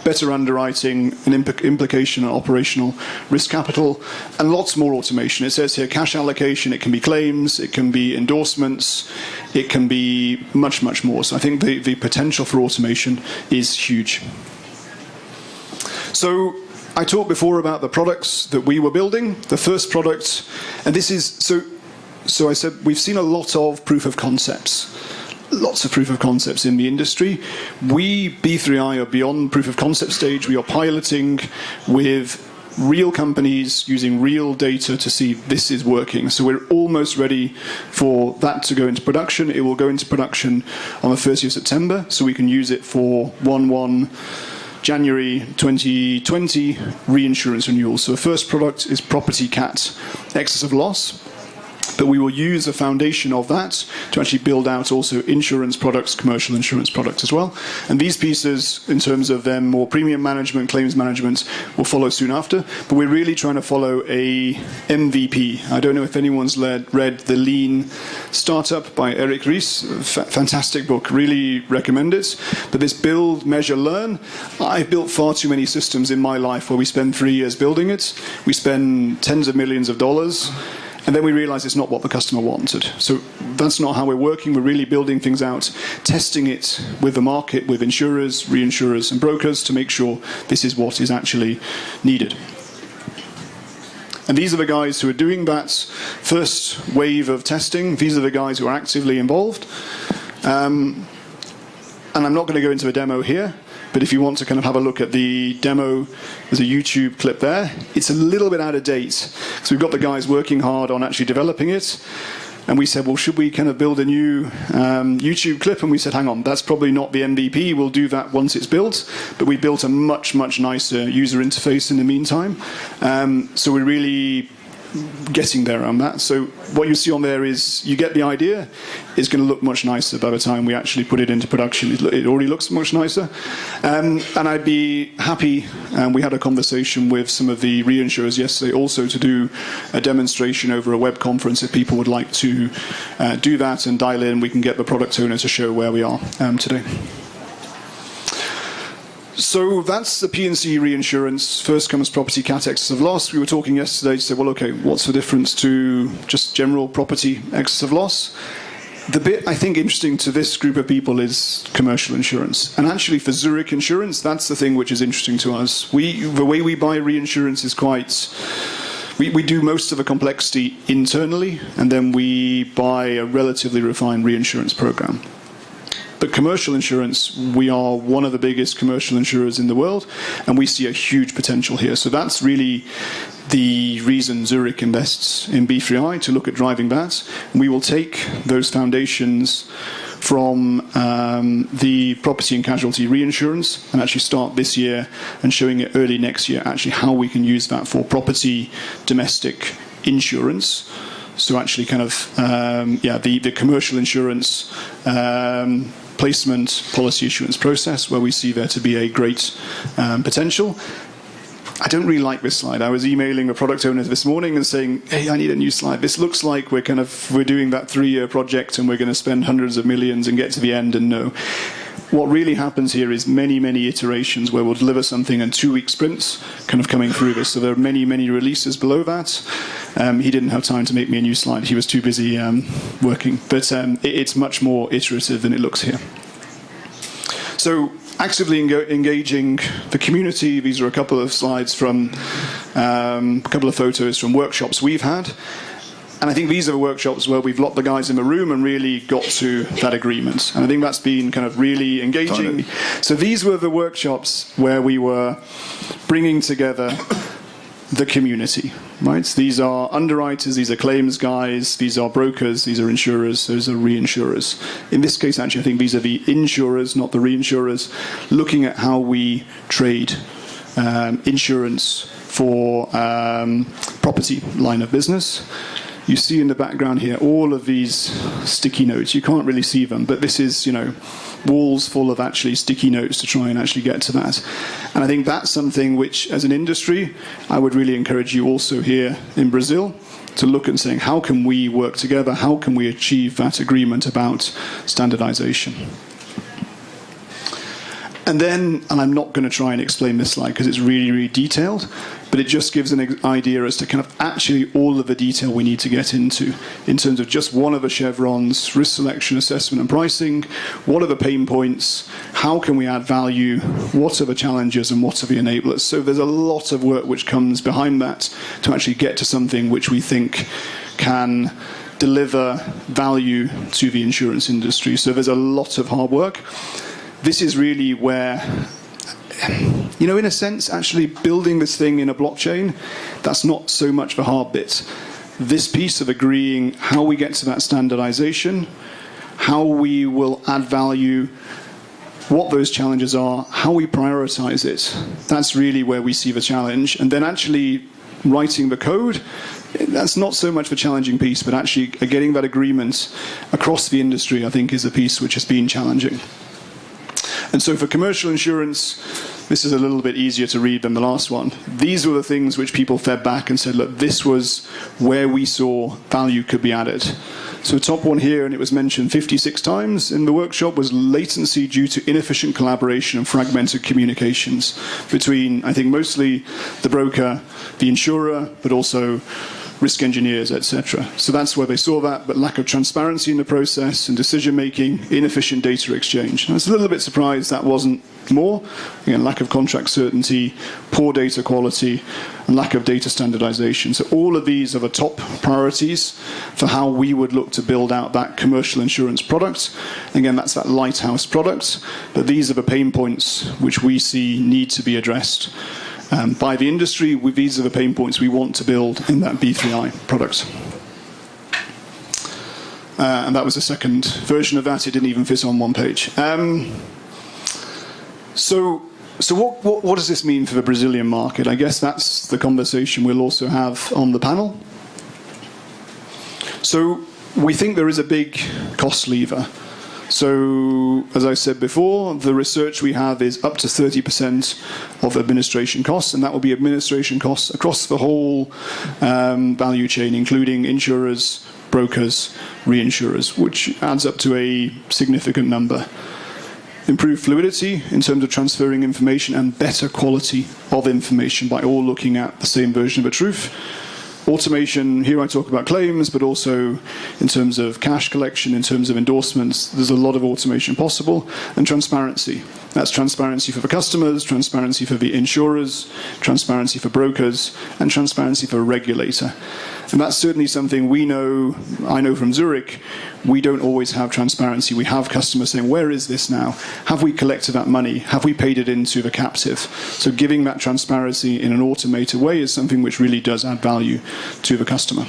Better underwriting, an implication on operational risk capital, and lots more automation. It says here cash allocation, it can be claims, it can be endorsements, it can be much, much more. So I think the potential for automation is huge. So I talked before about the products that we were building. The first product, and this is, so I said we've seen a lot of proof of concepts. Lots of proof of concepts in the industry. We, B3I, are beyond proof of concept stage. We are piloting with real companies using real data to see this is working. So we're almost ready for that to go into production. It will go into production on the 30th of September, so we can use it for 1/1 January 2020 reinsurance renewal. So the first product is property cat excess of loss. But we will use a foundation of that to actually build out also insurance products, commercial insurance products as well. And these pieces, in terms of them, more premium management, claims management, will follow soon after. But we're really trying to follow a MVP. I don't know if anyone's read The Lean Startup by Eric Ries. Fantastic book. Really recommend it. But this build, measure, learn. I've built far too many systems in my life where we spend 3 years building it. We spend tens of millions of dollars. And then we realize it's not what the customer wanted. So that's not how we're working. We're really building things out, testing it with the market, with insurers, reinsurers, and brokers to make sure this is what is actually needed. And these are the guys who are doing that first wave of testing. These are the guys who are actively involved. And I'm not going to go into a demo here. But if you want to kind of have a look at the demo, there's a YouTube clip there. It's a little bit out of date. So we've got the guys working hard on actually developing it. And we said, well, should we kind of build a new YouTube clip? And we said, hang on, that's probably not the MVP. We'll do that once it's built. But we built a much, much nicer user interface in the meantime. So we're really getting there on that. So what you see on there is, you get the idea. It's going to look much nicer by the time we actually put it into production. It already looks much nicer. And I'd be happy, and we had a conversation with some of the reinsurers yesterday also to do a demonstration over a web conference if people would like to do that and dial in. We can get the product owner to show where we are today. So that's the P&C reinsurance. First comes property cat excess of loss. We were talking yesterday to say, well, okay, what's the difference to just general property excess of loss? The bit I think interesting to this group of people is commercial insurance. And actually for Zurich Insurance, that's the thing which is interesting to us. The way we buy reinsurance is quite... We do most of the complexity internally, and then we buy a relatively refined reinsurance program. But commercial insurance, we are one of the biggest commercial insurers in the world, and we see a huge potential here. So that's really the reason Zurich invests in B3I, to look at driving that. And we will take those foundations from the property and casualty reinsurance and actually start this year and showing it early next year, actually how we can use that for property domestic insurance. So actually kind of, the commercial insurance placement policy issuance process, where we see there to be a great potential. I don't really like this slide. I was emailing a product owner this morning and saying, hey, I need a new slide. This looks like we're doing that 3-year project and we're going to spend hundreds of millions and get to the end and no. What really happens here is many, many iterations where we'll deliver something in 2-week sprints kind of coming through this. So there are many, many releases below that. He didn't have time to make me a new slide. He was too busy working. But it's much more iterative than it looks here. So actively engaging the community. These are a couple of slides from a couple of photos from workshops we've had. And I think these are the workshops where we've locked the guys in the room and really got to that agreement. And I think that's been kind of really engaging. So these were the workshops where we were bringing together the community, right? These are underwriters, these are claims guys, these are brokers, these are insurers, those are reinsurers. In this case, actually, I think these are the insurers, not the reinsurers, looking at how we trade insurance for property line of business. you see in the background here all of these sticky notes. You can't really see them, but this is, walls full of actually sticky notes to try and actually get to that. And I think that's something which, as an industry, I would really encourage you also here in Brazil to look at saying, how can we work together? How can we achieve that agreement about standardization? And then, and I'm not going to try and explain this slide because it's really, really detailed, but it just gives an idea as to kind of actually all of the detail we need to get into in terms of just one of the chevrons: risk selection, assessment and pricing. What are the pain points? How can we add value? What are the challenges and what are the enablers? So there's a lot of work which comes behind that to actually get to something which we think can deliver value to the insurance industry. So there's a lot of hard work. This is really where, in a sense, actually building this thing in a blockchain, that's not so much the hard bit. This piece of agreeing how we get to that standardization, how we will add value, what those challenges are, how we prioritize it, that's really where we see the challenge. And then actually writing the code, that's not so much the challenging piece, but actually getting that agreement across the industry, I think, is a piece which has been challenging. And so for commercial insurance, this is a little bit easier to read than the last one. These were the things which people fed back and said, look, this was where we saw value could be added. So top one here, and it was mentioned 56 times in the workshop, was latency due to inefficient collaboration and fragmented communications between, I think, mostly the broker, the insurer, but also risk engineers, etc. So that's where they saw that, but lack of transparency in the process and decision-making, inefficient data exchange. And I was a little bit surprised that wasn't more. Again, lack of contract certainty, poor data quality, and lack of data standardization. So all of these are the top priorities for how we would look to build out that commercial insurance product. Again, that's that lighthouse product, but these are the pain points which we see need to be addressed by the industry. These are the pain points we want to build in that B3I product. And that was the second version of that. It didn't even fit on one page. So what does this mean for the Brazilian market? I guess that's the conversation we'll also have on the panel. So we think there is a big cost lever. So, as I said before, the research we have is up to 30% of administration costs, and that will be administration costs across the whole value chain, including insurers, brokers, reinsurers, which adds up to a significant number. Improved fluidity in terms of transferring information and better quality of information by all looking at the same version of the truth. Automation, here I talk about claims, but also in terms of cash collection, in terms of endorsements, there's a lot of automation possible. And transparency. That's transparency for the customers, transparency for the insurers, transparency for brokers, and transparency for a regulator. And that's certainly something I know from Zurich, we don't always have transparency. We have customers saying, where is this now? Have we collected that money? Have we paid it into the captive? So giving that transparency in an automated way is something which really does add value to the customer.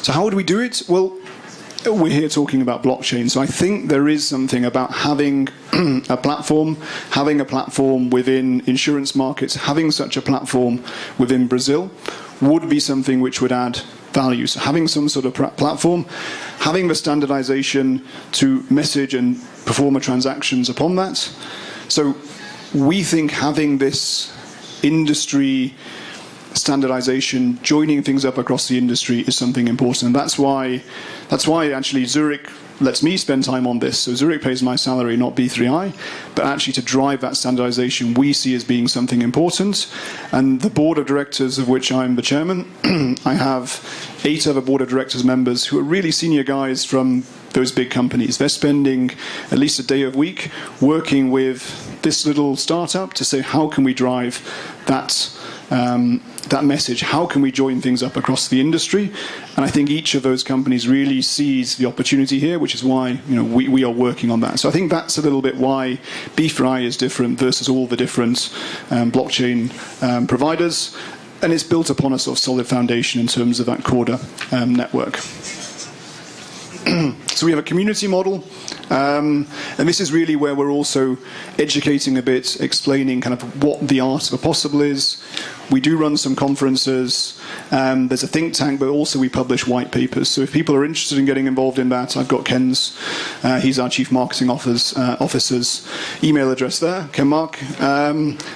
So how would we do it? Well, we're here talking about blockchain, so I think there is something about having a platform within insurance markets, having such a platform within Brazil would be something which would add value. So having some sort of platform, having the standardization to message and perform transactions upon that. So we think having this industry standardization, joining things up across the industry is something important. And that's why actually Zurich lets me spend time on this. So Zurich pays my salary, not B3I, but actually to drive that standardization we see as being something important. And the board of directors, of which I'm the chairman, I have 8 other board of directors members who are really senior guys from those big companies. They're spending at least a day a week working with this little startup to say, how can we drive that message? How can we join things up across the industry? And I think each of those companies really sees the opportunity here, which is why we are working on that. So I think that's a little bit why B3I is different versus all the different blockchain providers. And it's built upon a sort of solid foundation in terms of that Corda network. So we have a community model, and this is really where we're also educating a bit, explaining kind of what the art of the possible is, We do run some conferences. There's a think tank, but also we publish white papers. So if people are interested in getting involved in that, I've got Ken's, he's our Chief Marketing Officer's email address there, Ken Mark.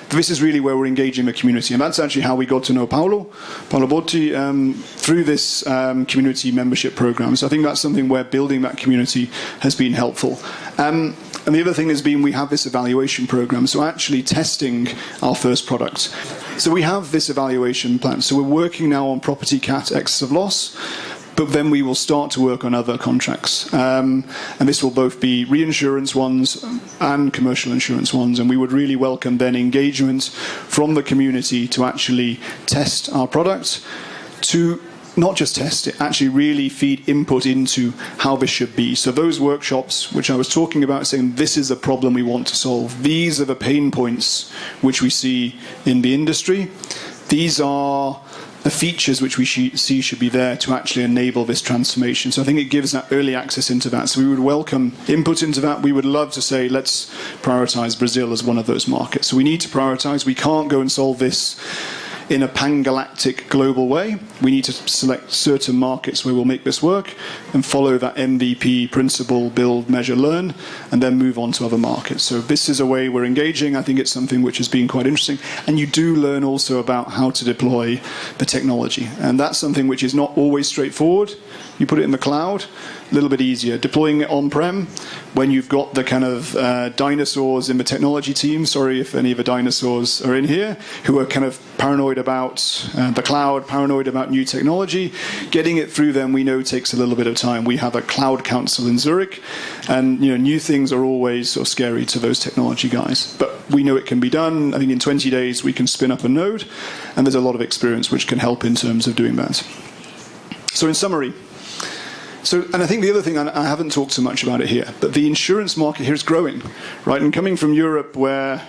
This is really where we're engaging the community. And that's actually how we got to know Paolo Botti, through this community membership program. So I think that's something where building that community has been helpful. And the other thing has been we have this evaluation program, so actually testing our first product. So we have this evaluation plan. So we're working now on property cat excess of loss, but then we will start to work on other contracts. And this will both be reinsurance ones and commercial insurance ones. And we would really welcome then engagement from the community to actually test our product, to not just test it, actually really feed input into how this should be. So those workshops, which I was talking about, saying this is a problem we want to solve. These are the pain points which we see in the industry. These are the features which we see should be there to actually enable this transformation. So I think it gives that early access into that. So we would welcome input into that. We would love to say, let's prioritize Brazil as one of those markets. So we need to prioritize. We can't go and solve this in a pan-galactic global way. We need to select certain markets where we'll make this work and follow that MVP principle, build, measure, learn, and then move on to other markets. So this is a way we're engaging. I think it's something which has been quite interesting. And you do learn also about how to deploy the technology. And that's something which is not always straightforward. You put it in the cloud, a little bit easier. Deploying it on-prem, when you've got the kind of dinosaurs in the technology team, sorry if any of the dinosaurs are in here, who are kind of paranoid about the cloud, paranoid about new technology, getting it through them we know takes a little bit of time. We have a cloud council in Zurich, and new things are always sort of scary to those technology guys. But we know it can be done. I think in 20 days we can spin up a node, and there's a lot of experience which can help in terms of doing that. So in summary, and I think the other thing, I haven't talked so much about it here, but the insurance market here is growing, right? And coming from Europe where,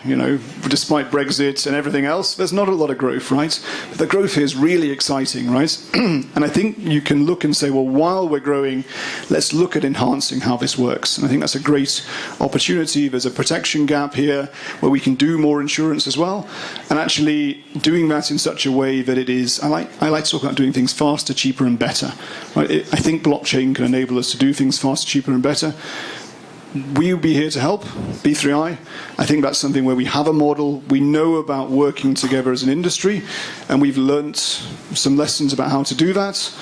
despite Brexit and everything else, there's not a lot of growth, right? But the growth here is really exciting, right? And I think you can look and say, well, while we're growing, let's look at enhancing how this works. And I think that's a great opportunity. There's a protection gap here where we can do more insurance as well. And actually doing that in such a way that it is, I like to talk about doing things faster, cheaper, and better, right? I think blockchain can enable us to do things faster, cheaper, and better. We'll be here to help, B3I. I think that's something where we have a model, we know about working together as an industry, and we've learnt some lessons about how to do that.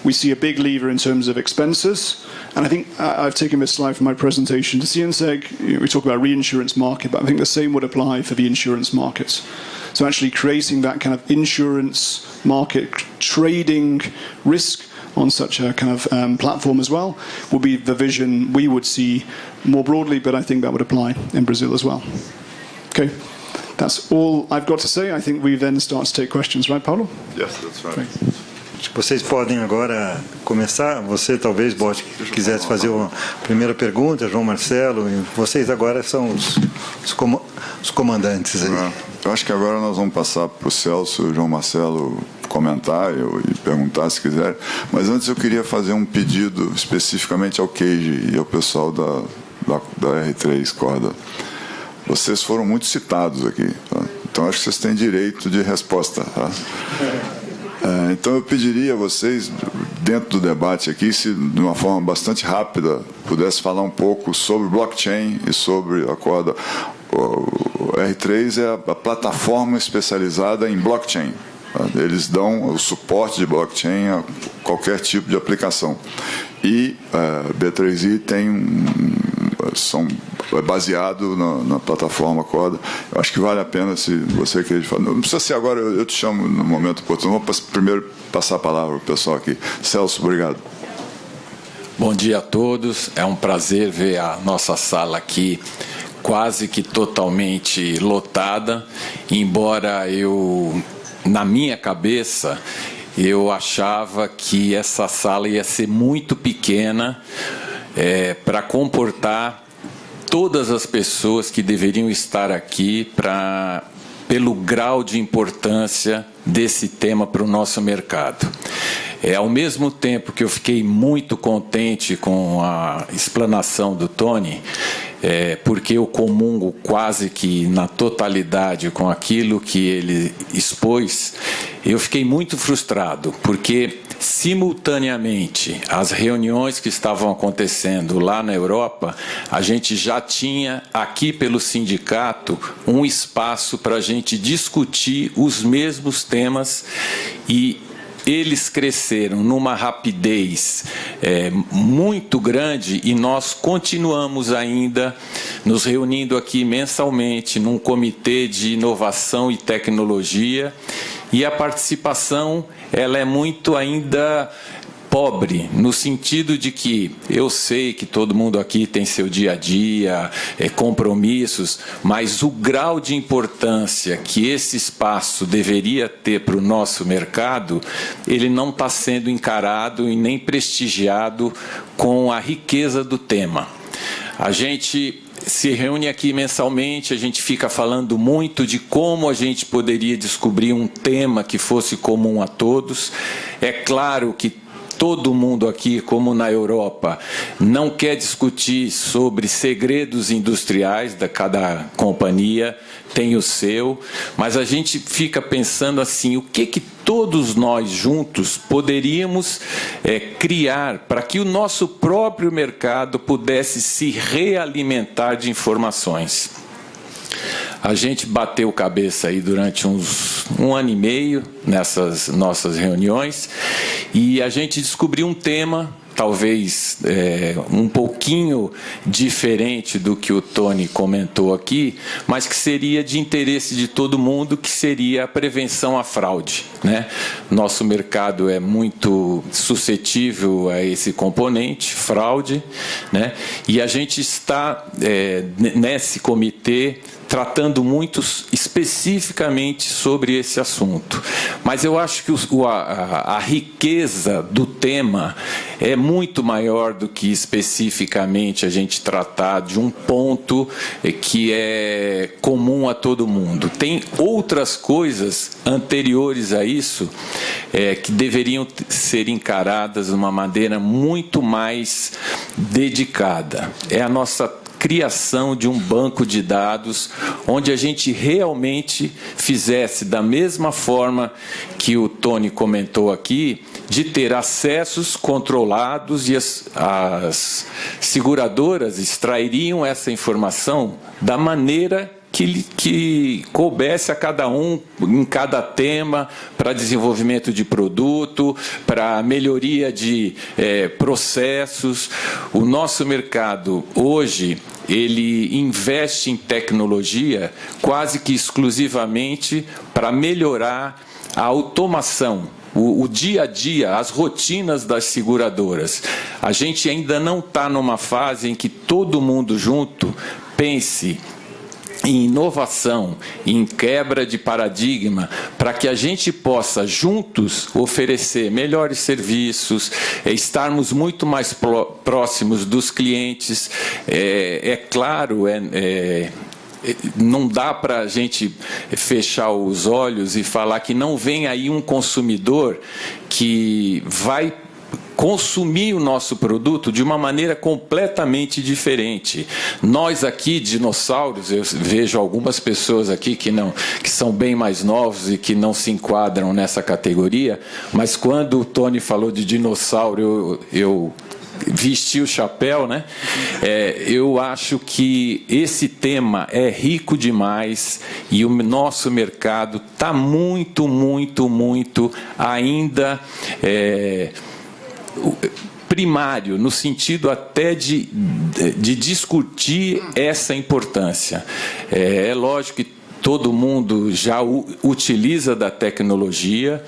We see a big lever in terms of expenses, and I think I've taken this slide from my presentation to CNSEG. We talk about reinsurance market, but I think the same would apply for the insurance markets. So actually creating that kind of insurance market, trading risk on such a kind of platform as well, will be the vision we would see more broadly, but I think that would apply in Brazil as well. Okay, that's all I've got to say. I think we then start to take questions, right, Paulo? Yes, that's right. Okay. Vocês podem agora começar. Você talvez, Botti, quisesse fazer uma primeira pergunta, João Marcelo, e vocês agora são os comandantes aí. Eu acho que agora nós vamos passar para o Celso e o João Marcelo comentar e perguntar se quiser. Mas antes eu queria fazer um pedido especificamente ao Keiji e ao pessoal da R3 Corda. Vocês foram muito citados aqui, tá? Então acho que vocês têm direito de resposta, tá? Então eu pediria a vocês, dentro do debate aqui, se de uma forma bastante rápida pudesse falar um pouco sobre blockchain e sobre a corda. O R3 é a plataforma especializada em blockchain. Eles dão o suporte de blockchain a qualquer tipo de aplicação. E B3I é baseado na plataforma Corda. Eu acho que vale a pena, se você quer falar. Não precisa ser agora, eu te chamo no momento oportuno. Vou primeiro passar a palavra para o pessoal aqui. Celso, obrigado. Bom dia a todos. É um prazer ver a nossa sala aqui quase que totalmente lotada, embora na minha cabeça, eu achava que essa sala ia ser muito pequena para comportar todas as pessoas que deveriam estar aqui pelo grau de importância desse tema para o nosso mercado. Ao mesmo tempo que eu fiquei muito contente com a explanação do Tony, porque eu comungo quase que na totalidade com aquilo que ele expôs, eu fiquei muito frustrado, porque simultaneamente às reuniões que estavam acontecendo lá na Europa, a gente já tinha aqui pelo sindicato um espaço para a gente discutir os mesmos temas, e eles cresceram numa rapidez muito grande, e nós continuamos ainda nos reunindo aqui mensalmente num comitê de inovação e tecnologia, e a participação ela é muito ainda pobre, no sentido de que eu sei que todo mundo aqui tem seu dia a dia, compromissos, mas o grau de importância que esse espaço deveria ter para o nosso mercado, ele não está sendo encarado e nem prestigiado com a riqueza do tema. A gente se reúne aqui mensalmente, a gente fica falando muito de como a gente poderia descobrir um tema que fosse comum a todos. É claro que todo mundo aqui, como na Europa, não quer discutir sobre segredos industriais, cada companhia tem o seu, mas a gente fica pensando assim, o que todos nós juntos poderíamos criar para que o nosso próprio mercado pudesse se realimentar de informações. A gente bateu cabeça aí durante um ano e meio nessas nossas reuniões, e a gente descobriu um tema, talvez um pouquinho diferente do que o Tony comentou aqui, mas que seria de interesse de todo mundo, que seria a prevenção à fraude, né? Nosso mercado é muito suscetível a esse componente, fraude, né? E a gente está nesse comitê tratando muito especificamente sobre esse assunto. Mas eu acho que a riqueza do tema é muito maior do que especificamente a gente tratar de um ponto que é comum a todo mundo. Tem outras coisas anteriores a isso que deveriam ser encaradas de uma maneira muito mais dedicada. É a nossa criação de um banco de dados onde a gente realmente fizesse da mesma forma que o Tony comentou aqui, de ter acessos controlados, e as seguradoras extrairiam essa informação da maneira que coubesse a cada um em cada tema, para desenvolvimento de produto, para melhoria de processos. O nosso mercado hoje, ele investe em tecnologia quase que exclusivamente para melhorar a automação, o dia a dia, as rotinas das seguradoras. A gente ainda não está numa fase em que todo mundo junto pense em inovação, em quebra de paradigma, para que a gente possa juntos oferecer melhores serviços, estarmos muito mais próximos dos clientes. Claro, não dá para a gente fechar os olhos e falar que não vem aí um consumidor que vai consumir o nosso produto de uma maneira completamente diferente. Nós aqui, dinossauros, eu vejo algumas pessoas aqui que são bem mais novos e que não se enquadram nessa categoria, mas quando o Tony falou de dinossauro, eu vesti o chapéu, né? Eu acho que esse tema é rico demais, e o nosso mercado está muito, muito, muito ainda primário, no sentido até de discutir essa importância. É lógico que todo mundo já utiliza da tecnologia,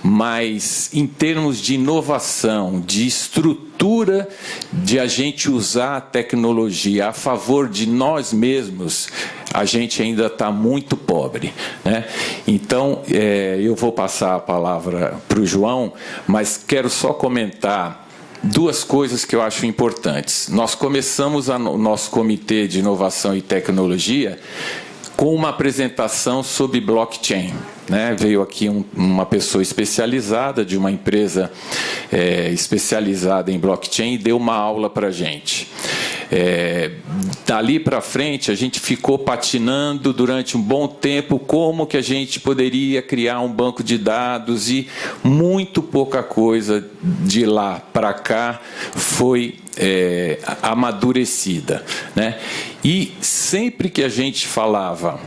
mas em termos de inovação, de estrutura, de a gente usar a tecnologia a favor de nós mesmos, a gente ainda está muito pobre, né? Então, eu vou passar a palavra para o João, mas quero só comentar duas coisas que eu acho importantes. Nós começamos o nosso Comitê de Inovação e Tecnologia com uma apresentação sobre blockchain, né? Veio aqui uma pessoa especializada de uma empresa especializada em blockchain e deu uma aula para a gente. dali para frente, a gente ficou patinando durante um bom tempo como que a gente poderia criar um banco de dados, e muito pouca coisa de lá para cá foi amadurecida, né? E sempre que a gente falava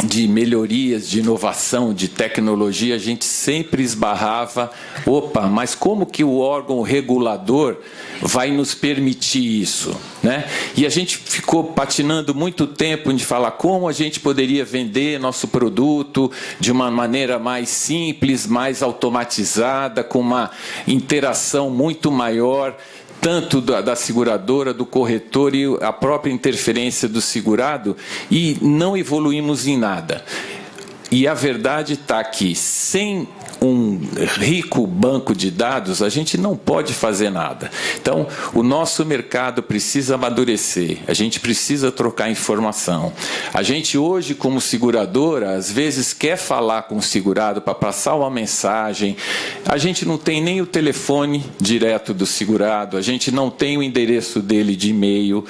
de melhorias, de inovação, de tecnologia, a gente sempre esbarrava, mas como que o órgão regulador vai nos permitir isso, né? E a gente ficou patinando muito tempo de falar como a gente poderia vender nosso produto de uma maneira mais simples, mais automatizada, com uma interação muito maior, tanto da seguradora, do corretor e a própria interferência do segurado, e não evoluímos em nada. E a verdade está que, sem um rico banco de dados, a gente não pode fazer nada. Então, o nosso mercado precisa amadurecer, a gente precisa trocar informação. A gente hoje, como seguradora, às vezes quer falar com o segurado para passar uma mensagem, a gente não tem nem o telefone direto do segurado, a gente não tem o endereço dele de e-mail.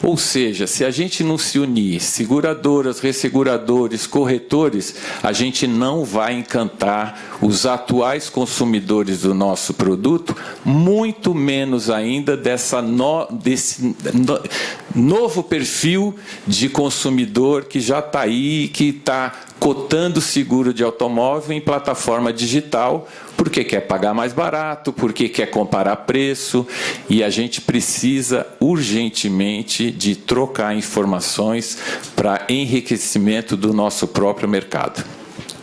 Ou seja, se a gente não se unir, seguradoras, resseguradores, corretores, a gente não vai encantar os atuais consumidores do nosso produto, muito menos ainda desse novo perfil de consumidor que já está aí, que está cotando seguro de automóvel em plataforma digital, porque quer pagar mais barato, porque quer comparar preço, e a gente precisa urgentemente de trocar informações para enriquecimento do nosso próprio mercado.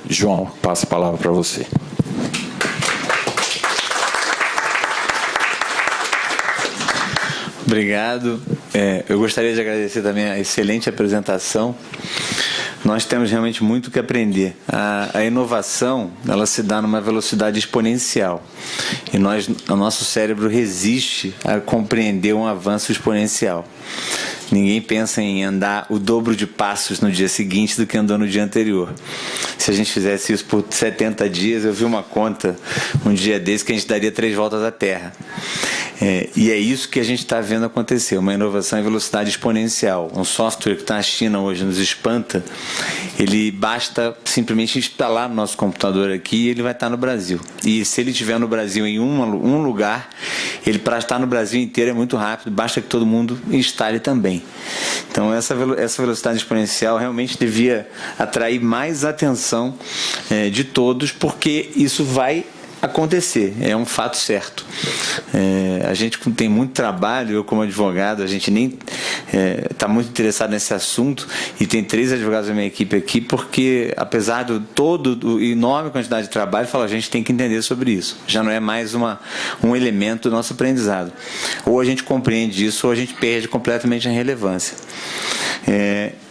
João, passo a palavra para você. Obrigado. Eu gostaria de agradecer também a excelente apresentação. Nós temos realmente muito o que aprender. A inovação, ela se dá numa velocidade exponencial. E o nosso cérebro resiste a compreender um avanço exponencial. Ninguém pensa em andar o dobro de passos no dia seguinte do que andou no dia anterior. Se a gente fizesse isso por 70 dias, eu vi uma conta um dia desse que a gente daria 3 voltas à Terra. E é isso que a gente está vendo acontecer, uma inovação em velocidade exponencial. Um software que está na China hoje nos espanta, ele basta simplesmente instalar no nosso computador aqui e ele vai estar no Brasil. E se ele estiver no Brasil em um lugar, ele para estar no Brasil inteiro é muito rápido, basta que todo mundo instale também. Então essa velocidade exponencial realmente devia atrair mais atenção de todos, porque isso vai acontecer, é um fato certo. A gente tem muito trabalho, eu como advogado, a gente nem está muito interessado nesse assunto, e tem 3 advogados da minha equipe aqui, porque apesar de todo enorme quantidade de trabalho, a gente tem que entender sobre isso. Já não é mais um elemento do nosso aprendizado. Ou a gente compreende isso, ou a gente perde completamente a relevância.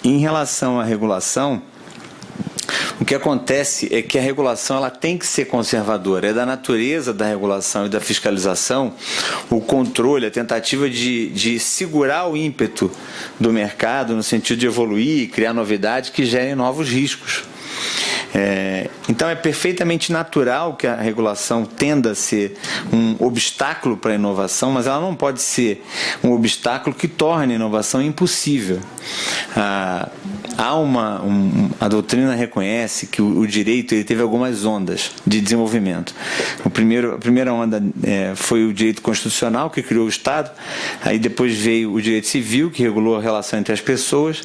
Em relação à regulação, o que acontece é que a regulação ela tem que ser conservadora. É da natureza da regulação e da fiscalização o controle, a tentativa de segurar o ímpeto do mercado no sentido de evoluir e criar novidades que gerem novos riscos. Então é perfeitamente natural que a regulação tenda a ser um obstáculo para a inovação, mas ela não pode ser um obstáculo que torne a inovação impossível. A doutrina reconhece que o direito ele teve algumas ondas de desenvolvimento. A primeira onda foi o direito constitucional, que criou o Estado. Aí depois veio o direito civil, que regulou a relação entre as pessoas.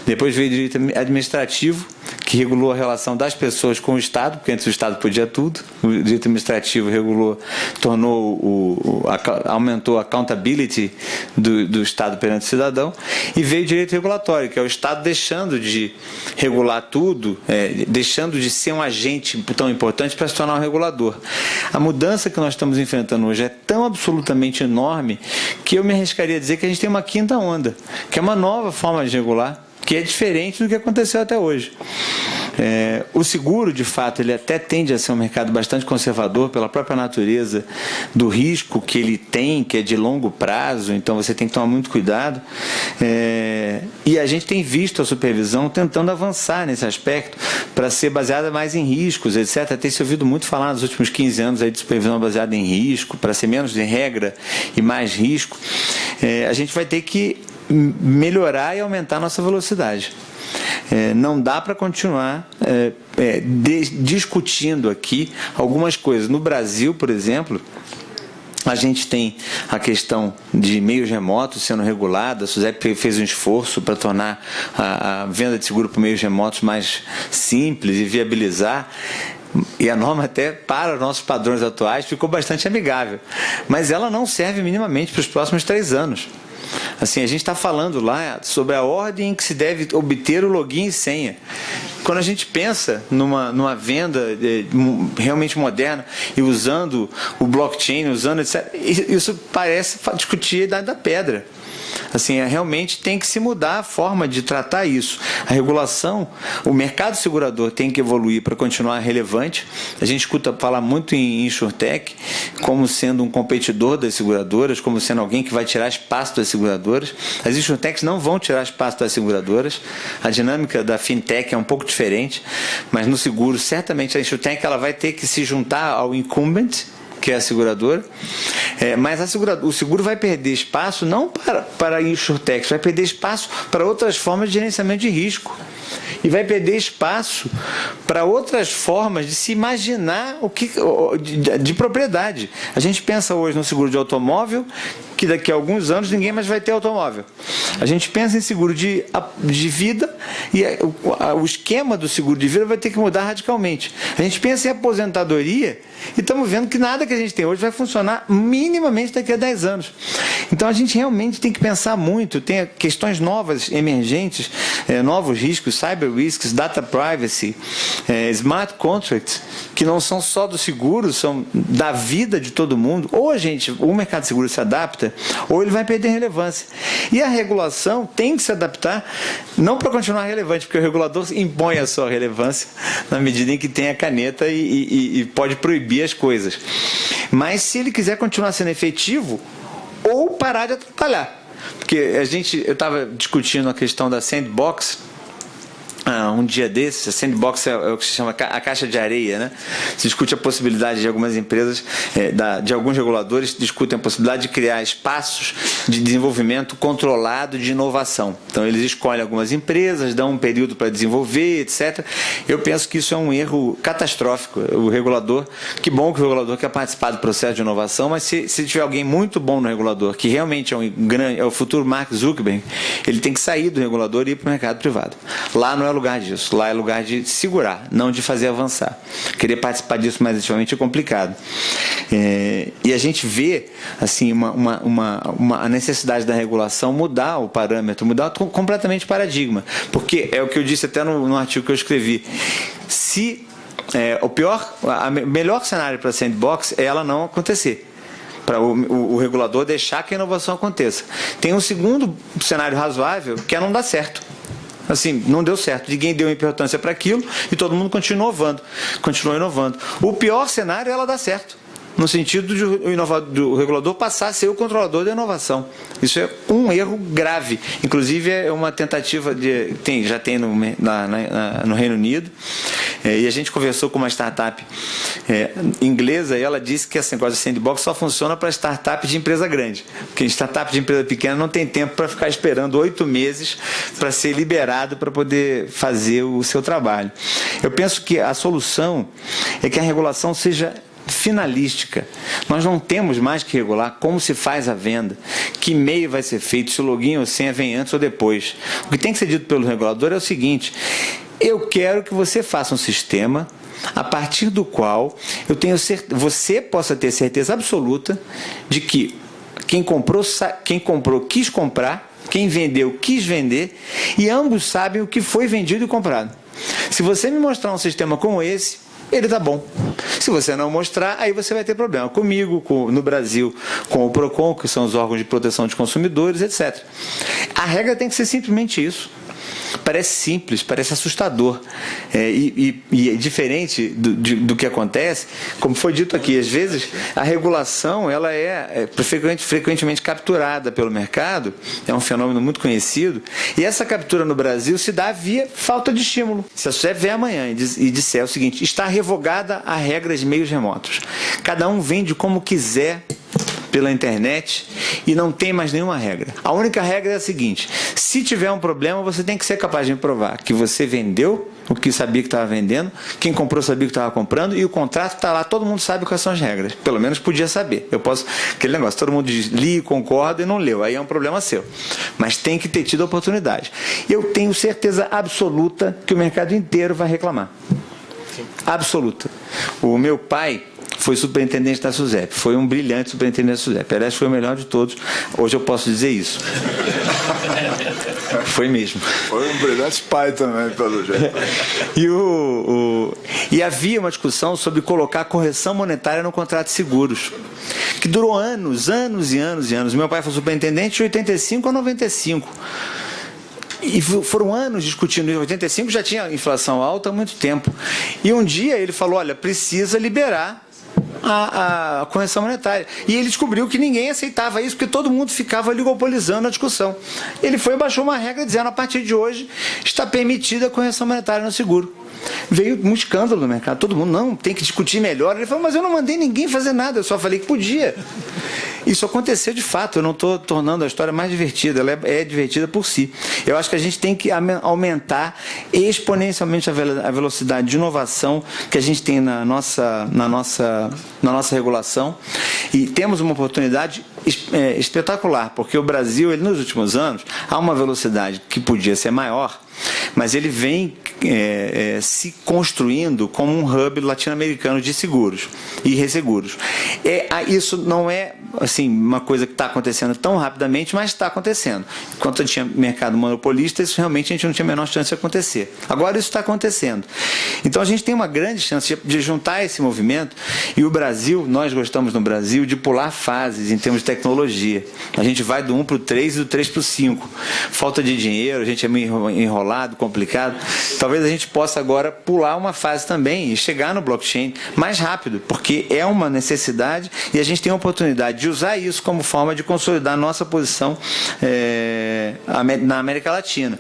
Depois veio o direito administrativo, que regulou a relação das pessoas com o Estado, porque antes o Estado podia tudo. O direito administrativo aumentou a accountability do Estado perante o cidadão. E veio o direito regulatório, que é o Estado deixando de regular tudo, deixando de ser um agente tão importante para se tornar um regulador. A mudança que nós estamos enfrentando hoje é tão absolutamente enorme que eu me arriscaria a dizer que a gente tem uma 5ª onda, que é uma nova forma de regular, que é diferente do que aconteceu até hoje. O seguro, de fato, ele até tende a ser um mercado bastante conservador pela própria natureza do risco que ele tem, que é de longo prazo, então você tem que tomar muito cuidado. E a gente tem visto a supervisão tentando avançar nesse aspecto para ser baseada mais em riscos, etc. Tem se ouvido muito falar nos últimos 15 anos aí de supervisão baseada em risco, para ser menos de regra e mais risco. A gente vai ter que melhorar e aumentar a nossa velocidade. Não dá para continuar discutindo aqui algumas coisas. No Brasil, por exemplo, a gente tem a questão de meios remotos sendo regulada. A SUSEP fez um esforço para tornar a venda de seguro por meios remotos mais simples e viabilizar. E a norma até para os nossos padrões atuais ficou bastante amigável. Mas ela não serve minimamente para os próximos 3 anos. Assim, a gente está falando lá sobre a ordem em que se deve obter o login e senha. Quando a gente pensa numa venda realmente moderna e usando o blockchain, usando etc., isso parece discutir a idade da pedra. Assim, realmente tem que se mudar a forma de tratar isso. A regulação, o mercado segurador tem que evoluir para continuar relevante. A gente escuta falar muito em InsurTech como sendo um competidor das seguradoras, como sendo alguém que vai tirar espaço das seguradoras. As InsurTechs não vão tirar espaço das seguradoras. A dinâmica da FinTech é um pouco diferente, mas no seguro, certamente a InsurTech ela vai ter que se juntar ao incumbent, que é a seguradora, mas o seguro vai perder espaço não para a InsurTech, vai perder espaço para outras formas de gerenciamento de risco e vai perder espaço para outras formas de se imaginar de propriedade. A gente pensa hoje no seguro de automóvel, que daqui a alguns anos ninguém mais vai ter automóvel. A gente pensa em seguro de vida e o esquema do seguro de vida vai ter que mudar radicalmente. A gente pensa em aposentadoria e estamos vendo que nada que a gente tem hoje vai funcionar minimamente daqui a 10 anos. Então a gente realmente tem que pensar muito, tem questões novas, emergentes, novos riscos, cyber risks, data privacy, smart contracts, que não são só do seguro, são da vida de todo mundo. Ou o mercado de seguro se adapta, ou ele vai perder relevância. E a regulação tem que se adaptar, não para continuar relevante, porque o regulador impõe a sua relevância na medida em que tem a caneta e pode proibir as coisas. Mas se ele quiser continuar sendo efetivo, ou parar de atrapalhar. Porque eu estava discutindo a questão da sandbox um dia desses. A sandbox é o que se chama a caixa de areia, né? Se discute a possibilidade de algumas empresas, de alguns reguladores discutem a possibilidade de criar espaços de desenvolvimento controlado de inovação. Então eles escolhem algumas empresas, dão um período para desenvolver, etc. Eu penso que isso é um erro catastrófico. O regulador, que bom que o regulador quer participar do processo de inovação, mas se tiver alguém muito bom no regulador, que realmente é o futuro Mark Zuckerberg, ele tem que sair do regulador e ir para o mercado privado. Lá não é lugar disso, lá é lugar de segurar, não de fazer avançar. Querer participar disso mais ativamente é complicado. E a gente vê assim, a necessidade da regulação mudar o parâmetro, mudar completamente o paradigma, porque é o que eu disse até no artigo que eu escrevi. O melhor cenário para a sandbox é ela não acontecer, para o regulador deixar que a inovação aconteça. Tem um segundo cenário razoável, que é não dar certo. Assim, não deu certo, ninguém deu importância para aquilo e todo mundo continuou inovando. O pior cenário é ela dar certo, no sentido do regulador passar a ser o controlador da inovação. Isso é um erro grave. Inclusive, é uma tentativa já tem no Reino Unido, e a gente conversou com uma startup inglesa e ela disse que esse negócio de sandbox só funciona para startup de empresa grande, porque startup de empresa pequena não tem tempo para ficar esperando 8 meses para ser liberado para poder fazer o seu trabalho. Eu penso que a solução é que a regulação seja finalística. Nós não temos mais que regular como se faz a venda, que meio vai ser feito, se o login ou senha vem antes ou depois. O que tem que ser dito pelo regulador é o seguinte: eu quero que você faça um sistema a partir do qual você possa ter certeza absoluta de que quem comprou quis comprar, quem vendeu quis vender, e ambos sabem o que foi vendido e comprado. Se você me mostrar um sistema como esse, ele está bom. Se você não mostrar, aí você vai ter problema comigo, no Brasil, com o PROCON, que são os órgãos de proteção de consumidores, etc. A regra tem que ser simplesmente isso. Parece simples, parece assustador, e diferente do que acontece, como foi dito aqui, às vezes a regulação ela é frequentemente capturada pelo mercado, é um fenômeno muito conhecido, e essa captura no Brasil se dá via falta de estímulo. Se a SUSEP vier amanhã e disser o seguinte: está revogada a regra de meios remotos, cada um vende como quiser pela internet e não tem mais nenhuma regra. A única regra é a seguinte: se tiver um problema, você tem que ser capaz de me provar que você vendeu o que sabia que estava vendendo, quem comprou sabia que estava comprando, e o contrato está lá, todo mundo sabe quais são as regras. Pelo menos podia saber. Eu posso, aquele negócio, todo mundo diz, li, concorda e não leu, aí é um problema seu. Mas tem que ter tido a oportunidade. Eu tenho certeza absoluta que o mercado inteiro vai reclamar. Absoluta. O meu pai foi superintendente da SUSEP, foi um brilhante superintendente da SUSEP, aliás, foi o melhor de todos, hoje eu posso dizer isso. Foi mesmo. Foi um brilhante pai também, pelo jeito. E havia uma discussão sobre colocar correção monetária no contrato de seguros, que durou anos e anos. Meu pai foi superintendente de 85 a 95. E foram anos discutindo. Em 85 já tinha inflação alta há muito tempo. E um dia ele falou, olha, precisa liberar a correção monetária. E ele descobriu que ninguém aceitava isso, porque todo mundo ficava oligopolizando a discussão. Ele foi e baixou uma regra dizendo, a partir de hoje está permitida a correção monetária no seguro. Veio um escândalo no mercado, todo mundo, não, tem que discutir melhor. Ele falou, mas eu não mandei ninguém fazer nada, eu só falei que podia. Isso aconteceu de fato, eu não estou tornando a história mais divertida, ela é divertida por si. Eu acho que a gente tem que aumentar exponencialmente a velocidade de inovação que a gente tem na nossa regulação, e temos uma oportunidade espetacular, porque o Brasil, ele, nos últimos anos, há uma velocidade que podia ser maior, mas ele vem se construindo como um hub latino-americano de seguros e resseguros. Isso não é assim, uma coisa que está acontecendo tão rapidamente, mas está acontecendo. Enquanto tinha mercado monopolista, isso realmente a gente não tinha a menor chance de acontecer. Agora isso está acontecendo. Então a gente tem uma grande chance de juntar esse movimento, e o Brasil, nós gostamos no Brasil de pular fases em termos de tecnologia. A gente vai do 1 para o 3 e do 3 para o 5. Falta de dinheiro, a gente é meio enrolado, complicado. Talvez a gente possa agora pular uma fase também e chegar no blockchain mais rápido, porque é uma necessidade e a gente tem a oportunidade de usar isso como forma de consolidar a nossa posição na América Latina.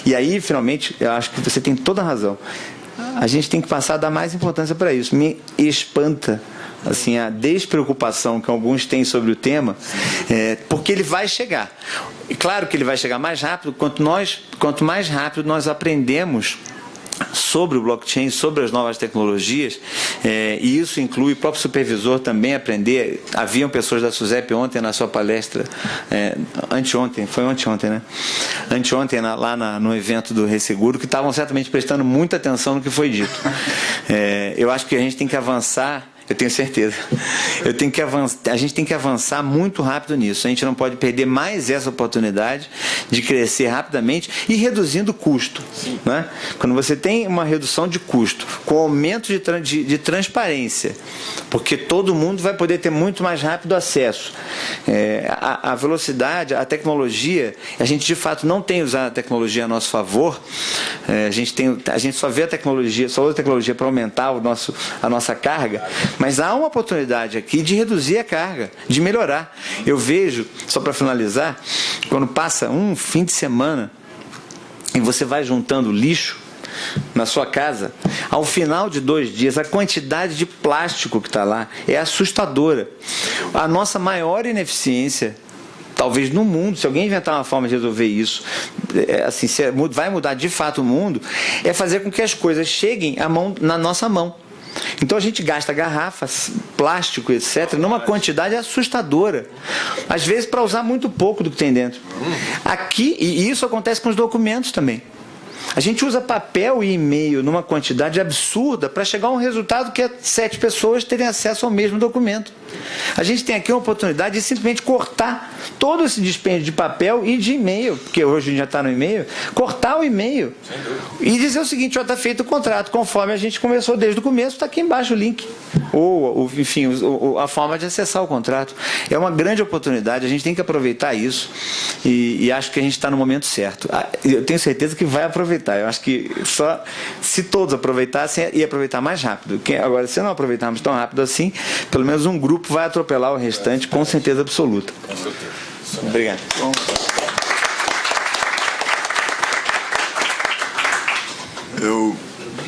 E aí, finalmente, eu acho que você tem toda a razão. A gente tem que passar a dar mais importância para isso. Me espanta assim, a despreocupação que alguns têm sobre o tema, porque ele vai chegar. E claro que ele vai chegar mais rápido, quanto mais rápido nós aprendemos sobre o blockchain, sobre as novas tecnologias, e isso inclui o próprio supervisor também aprender. Haviam pessoas da SUSEP ontem na sua palestra, anteontem, né? Anteontem lá no evento do Resseguro, que estavam certamente prestando muita atenção no que foi dito. Eu acho que a gente tem que avançar. Eu tenho certeza. A gente tem que avançar muito rápido nisso. A gente não pode perder mais essa oportunidade de crescer rapidamente e reduzindo o custo. Né? Quando você tem uma redução de custo, com aumento de transparência, porque todo mundo vai poder ter muito mais rápido acesso. A velocidade, a tecnologia, a gente de fato não tem usado a tecnologia a nosso favor. A gente só vê a tecnologia, só usa a tecnologia para aumentar a nossa carga. Mas há uma oportunidade aqui de reduzir a carga, de melhorar. Eu vejo, só para finalizar, quando passa um fim de semana e você vai juntando lixo na sua casa, ao final de 2 dias, a quantidade de plástico que está lá é assustadora. A nossa maior ineficiência, talvez no mundo, se alguém inventar uma forma de resolver isso, assim, vai mudar de fato o mundo, é fazer com que as coisas cheguem na nossa mão. Então a gente gasta garrafas, plástico, etc., numa quantidade assustadora. Às vezes para usar muito pouco do que tem dentro. Aqui, e isso acontece com os documentos também. A gente usa papel e e-mail numa quantidade absurda para chegar a um resultado que é 7 pessoas terem acesso ao mesmo documento. A gente tem aqui uma oportunidade de simplesmente cortar todo esse dispêndio de papel e de e-mail, porque hoje a gente já está no e-mail, cortar o e-mail e dizer o seguinte: já está feito o contrato, conforme a gente começou desde o começo, está aqui embaixo o link, ou enfim, a forma de acessar o contrato. É uma grande oportunidade, a gente tem que aproveitar isso, e acho que a gente está no momento certo. Eu tenho certeza que vai aproveitar. Eu acho que só se todos aproveitassem, ia aproveitar mais rápido. Agora, se não aproveitarmos tão rápido assim, pelo menos um grupo vai atropelar o restante, com certeza absoluta. Com certeza. Obrigado.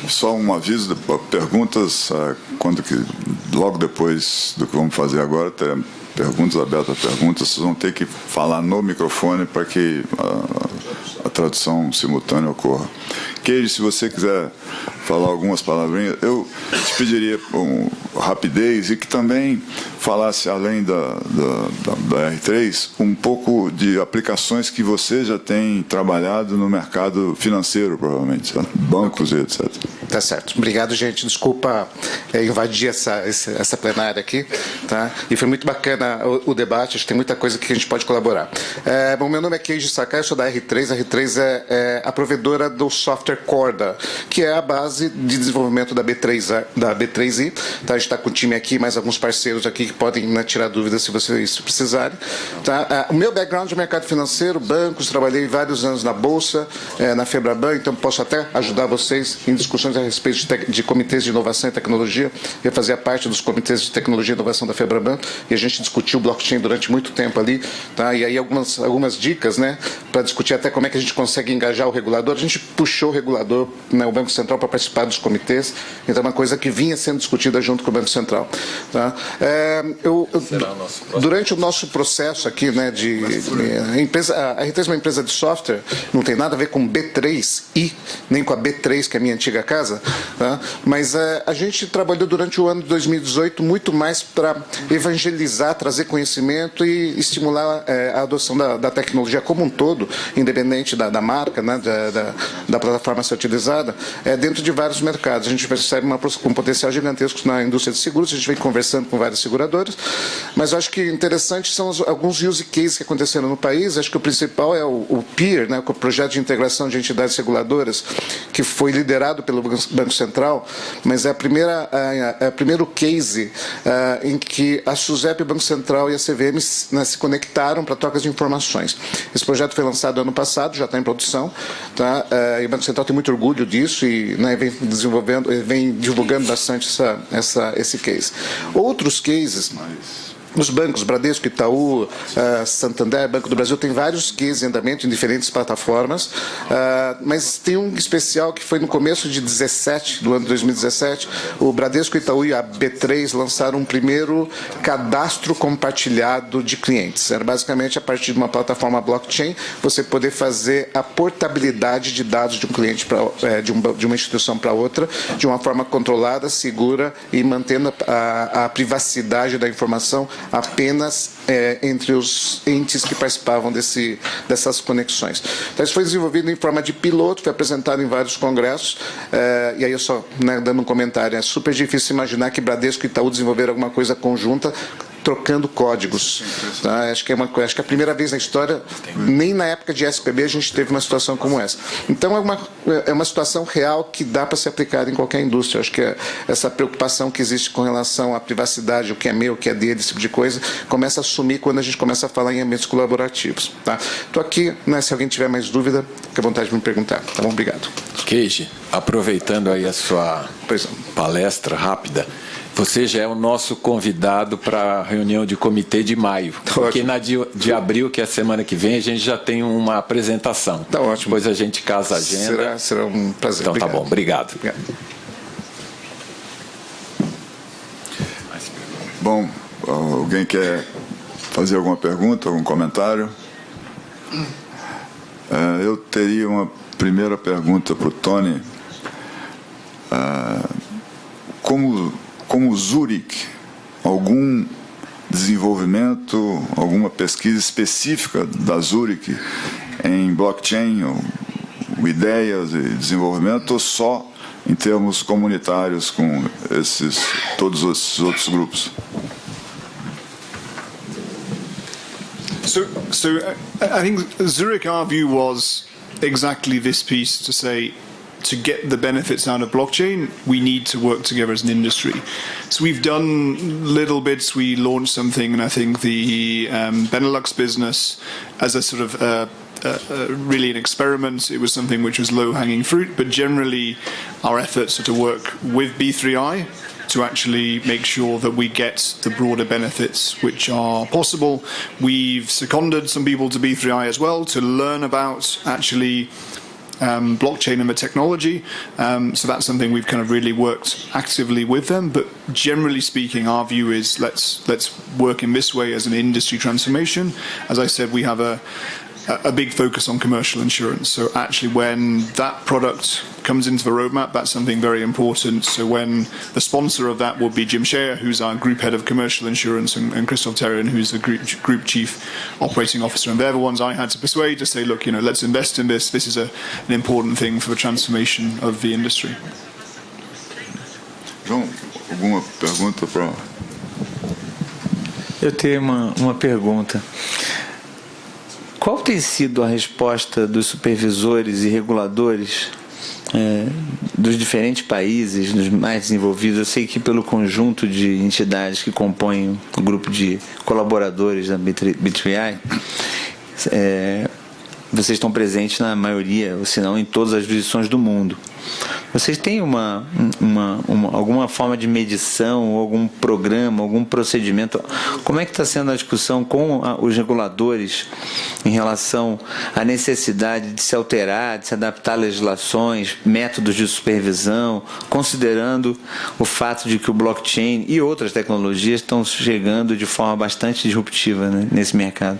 Só um aviso, perguntas, logo depois do que vamos fazer agora, perguntas, abertas a perguntas. Vocês vão ter que falar no microfone para que a tradução simultânea ocorra. Keiji, se você quiser falar algumas palavrinhas, eu te pediria rapidez e que também falasse, além da R3, um pouco de aplicações que você já tem trabalhado no mercado financeiro, provavelmente, tá? Bancos e etc. Tá certo. Obrigado, gente. Desculpa invadir essa plenária aqui, tá? E foi muito bacana o debate, acho que tem muita coisa que a gente pode colaborar. Bom, meu nome é Keiji Sakai, eu sou da R3. A R3 é a provedora do software Corda, que é a base de desenvolvimento da B3i. Tá? A gente está com o time aqui, mais alguns parceiros aqui que podem, né, tirar dúvidas se vocês precisarem. Tá? O meu background é mercado financeiro, bancos, trabalhei vários anos na Bolsa, na Febraban, então posso até ajudar vocês em discussões a respeito de comitês de inovação e tecnologia. Eu fazia parte dos comitês de tecnologia e inovação da Febraban e a gente discutiu blockchain durante muito tempo ali. Tá? E aí algumas dicas, né, para discutir até como é que a gente consegue engajar o regulador. A gente puxou o regulador, né, o Banco Central, para participar dos comitês. Então é uma coisa que vinha sendo discutida junto com o Banco Central. Tá? Durante o nosso processo aqui, né, a R3 é uma empresa de software, não tem nada a ver com B3i, nem com a B3, que é a minha antiga casa, tá? Mas a gente trabalhou durante o ano de 2018 muito mais para evangelizar, trazer conhecimento e estimular a adoção da tecnologia como um todo, independente da marca, né, da plataforma a ser utilizada, dentro de vários mercados. A gente percebe um potencial gigantesco na indústria de seguros, a gente vem conversando com várias seguradoras, mas eu acho que interessante são alguns use cases que aconteceram no país. Acho que o principal é o PEER, né, o Projeto de Integração de Entidades Reguladoras, que foi liderado pelo Banco Central, mas é o primeiro case em que a SUSEP, o Banco Central e a CVM, né, se conectaram para trocas de informações. Esse projeto foi lançado ano passado, já está em produção, tá? E o Banco Central tem muito orgulho disso e, né, vem divulgando bastante esse case. Outros cases, os bancos, Bradesco, Itaú, Santander, Banco do Brasil, tem vários cases em andamento em diferentes plataformas, mas tem um especial que foi no começo do ano 2017, o Bradesco, Itaú e a B3 lançaram um primeiro cadastro compartilhado de clientes. Era basicamente a partir de uma plataforma blockchain, você poder fazer a portabilidade de dados de um cliente de uma instituição para outra, de uma forma controlada, segura e mantendo a privacidade da informação apenas entre os entes que participavam dessas conexões. Então, isso foi desenvolvido em forma de piloto, foi apresentado em vários congressos, e aí eu só, né, dando um comentário, é super difícil imaginar que Bradesco e Itaú desenvolveram alguma coisa conjunta trocando códigos. Tá? Acho que é a primeira vez na história, nem na época de SPB a gente teve uma situação como essa. Então é uma situação real que dá para ser aplicada em qualquer indústria. Acho que essa preocupação que existe com relação à privacidade, o que é meu, o que é dele, esse tipo de coisa, começa a sumir quando a gente começa a falar em ambientes colaborativos. Estou aqui, né, se alguém tiver mais dúvida, fique à vontade de me perguntar. Tá bom? Obrigado. Keiji, aproveitando aí a sua palestra rápida, você já é o nosso convidado para a reunião de comitê de maio. Porque na de abril, que é a semana que vem, a gente já tem uma apresentação. Tá ótimo. Depois a gente casa a agenda. Será um prazer. Então Obrigado. Tá bom, obrigado. Bom, alguém quer fazer alguma pergunta, algum comentário? Eu teria uma primeira pergunta para o Tony. Como Zurich, algum desenvolvimento, alguma pesquisa específica da Zurich em blockchain, ou ideias e desenvolvimento, ou só em termos comunitários com todos esses outros grupos? So I think Zurich, our view was exactly this piece, to say, to get the benefits out of blockchain, we need to work together as an industry. So we've done little bits. We launched something, and I think the Benelux business, as a sort of really an experiment, it was something which was low-hanging fruit, but generally our efforts are to work with B3I to actually make sure that we get the broader benefits which are possible. We've seconded some people to B3I as well to learn about actually blockchain and the technology. So that's something we've kind of really worked actively with them. But generally speaking, our view is let's work in this way as an industry transformation. As I said, we have a big focus on commercial insurance. So actually when that product comes into the roadmap, that's something very important. So when the sponsor of that will be Jim Shea, who's our group head of commercial insurance, and Christoph Terrien, who's the group chief operating officer. And they're the ones I had to persuade to say, look, let's invest in this. This is an important thing for the transformation of the industry. João, alguma pergunta para... Eu tenho uma pergunta. Qual tem sido a resposta dos supervisores e reguladores dos diferentes países, dos mais desenvolvidos? Eu sei que pelo conjunto de entidades que compõem o grupo de colaboradores da B3I, vocês estão presentes na maioria, ou se não em todas as jurisdições do mundo. Vocês têm alguma forma de medição, algum programa, algum procedimento? Como é que está sendo a discussão com os reguladores em relação à necessidade de se alterar, de se adaptar a legislações, métodos de supervisão, considerando o fato de que o blockchain e outras tecnologias estão chegando de forma bastante disruptiva, né, nesse mercado?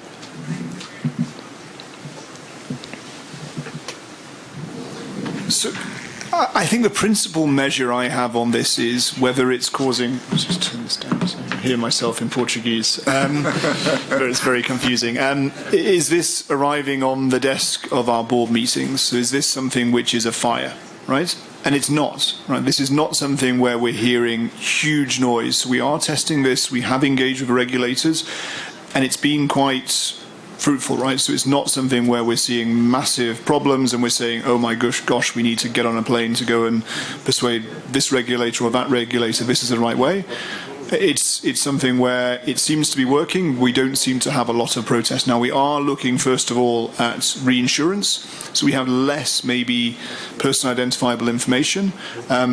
So, I think the principal measure I have on this is whether it's causing... Let's just turn this down so I hear myself in Portuguese. But it's very confusing. Is this arriving on the desk of our board meetings? So is this something which is a fire, right? And it's not, right? This is not something where we're hearing huge noise. We are testing this. We have engaged with regulators. And it's been quite fruitful, right? So it's not something where we're seeing massive problems and we're saying, oh my gosh, we need to get on a plane to go and persuade this regulator or that regulator this is the right way. It's something where it seems to be working. We don't seem to have a lot of protest. Now, we are looking, first of all, at reinsurance. So we have less, maybe, personal identifiable information.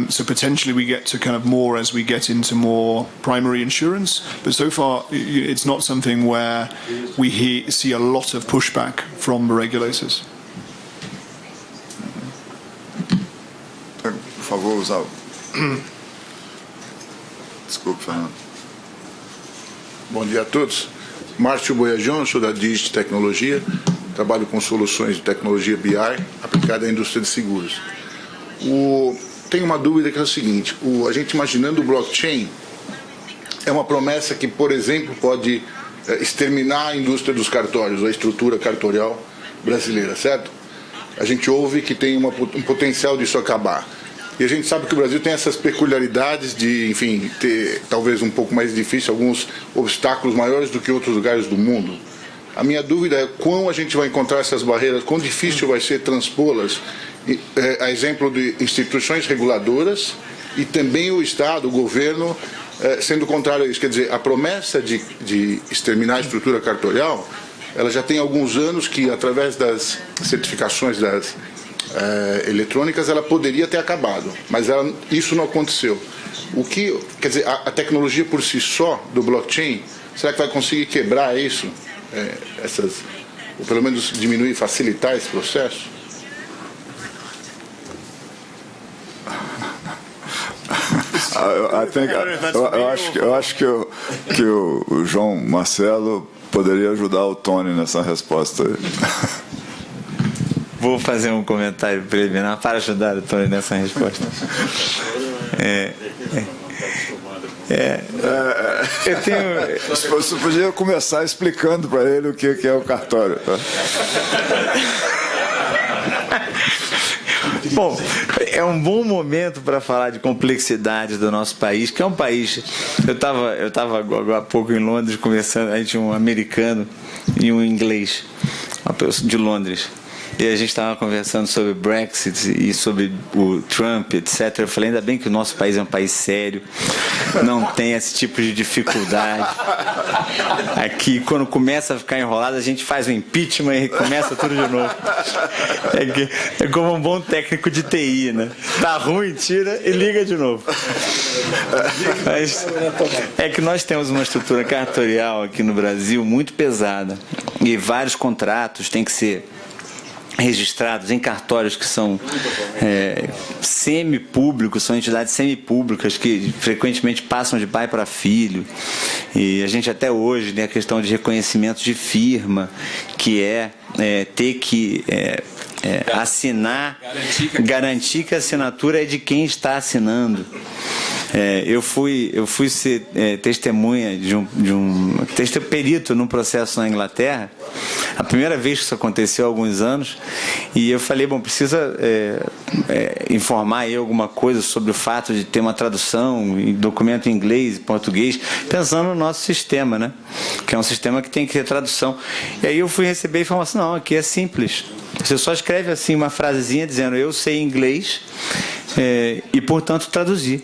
So potentially we get to kind of more as we get into more primary insurance. But so far, it's not something where we see a lot of pushback from the regulators. Por favor, usar. Desculpe, Fernando. Bom dia a todos. Márcio Boiajão, sou da Digit Tecnologia, trabalho com soluções de tecnologia BI aplicada à indústria de seguros. Tenho uma dúvida que é o seguinte, a gente imaginando o blockchain é uma promessa que, por exemplo, pode exterminar a indústria dos cartórios, a estrutura cartorial brasileira, certo? A gente ouve que tem um potencial disso acabar. E a gente sabe que o Brasil tem essas peculiaridades de, enfim, ter talvez um pouco mais difícil, alguns obstáculos maiores do que outros lugares do mundo. A minha dúvida é quão a gente vai encontrar essas barreiras, quão difícil vai ser transpô-las, a exemplo de instituições reguladoras e também o Estado, o governo, sendo contrário a isso. Quer dizer, a promessa de exterminar a estrutura cartorial, ela já tem alguns anos que, através das certificações das eletrônicas, ela poderia ter acabado, mas isso não aconteceu. Quer dizer, a tecnologia por si só do blockchain, será que vai conseguir quebrar isso, ou pelo menos diminuir, facilitar esse processo? Eu acho que o João Marcelo poderia ajudar o Tony nessa resposta aí. Vou fazer um comentário preliminar para ajudar o Tony nessa resposta. Eu tenho... Você podia começar explicando para ele o que é o cartório. Tá? Bom, é um bom momento para falar de complexidade do nosso país, que é um país... Eu estava agora há pouco em Londres conversando, a gente tinha um americano e um inglês, uma pessoa de Londres. E a gente estava conversando sobre Brexit e sobre o Trump, etc. Eu falei, ainda bem que o nosso país é um país sério, não tem esse tipo de dificuldade. Aqui, quando começa a ficar enrolado, a gente faz o impeachment e começa tudo de novo. É como um bom técnico de TI, né? Tá ruim, tira e liga de novo. Mas é que nós temos uma estrutura cartorial aqui no Brasil muito pesada e vários contratos têm que ser registrados em cartórios que são semipúblicos, são entidades semipúblicas que frequentemente passam de pai para filho. E a gente até hoje tem a questão de reconhecimento de firma, que ter que assinar, garantir que a assinatura é de quem está assinando. Eu fui ser testemunha de um perito num processo na Inglaterra, a primeira vez que isso aconteceu há alguns anos, e eu falei, bom, precisa informar aí alguma coisa sobre o fato de ter uma tradução em documento em inglês e português, pensando no nosso sistema, né? Que é um sistema que tem que ter tradução. E aí eu fui receber informação, não, aqui é simples. Você só escreve assim uma frasezinha dizendo, eu sei inglês e, portanto, traduzir.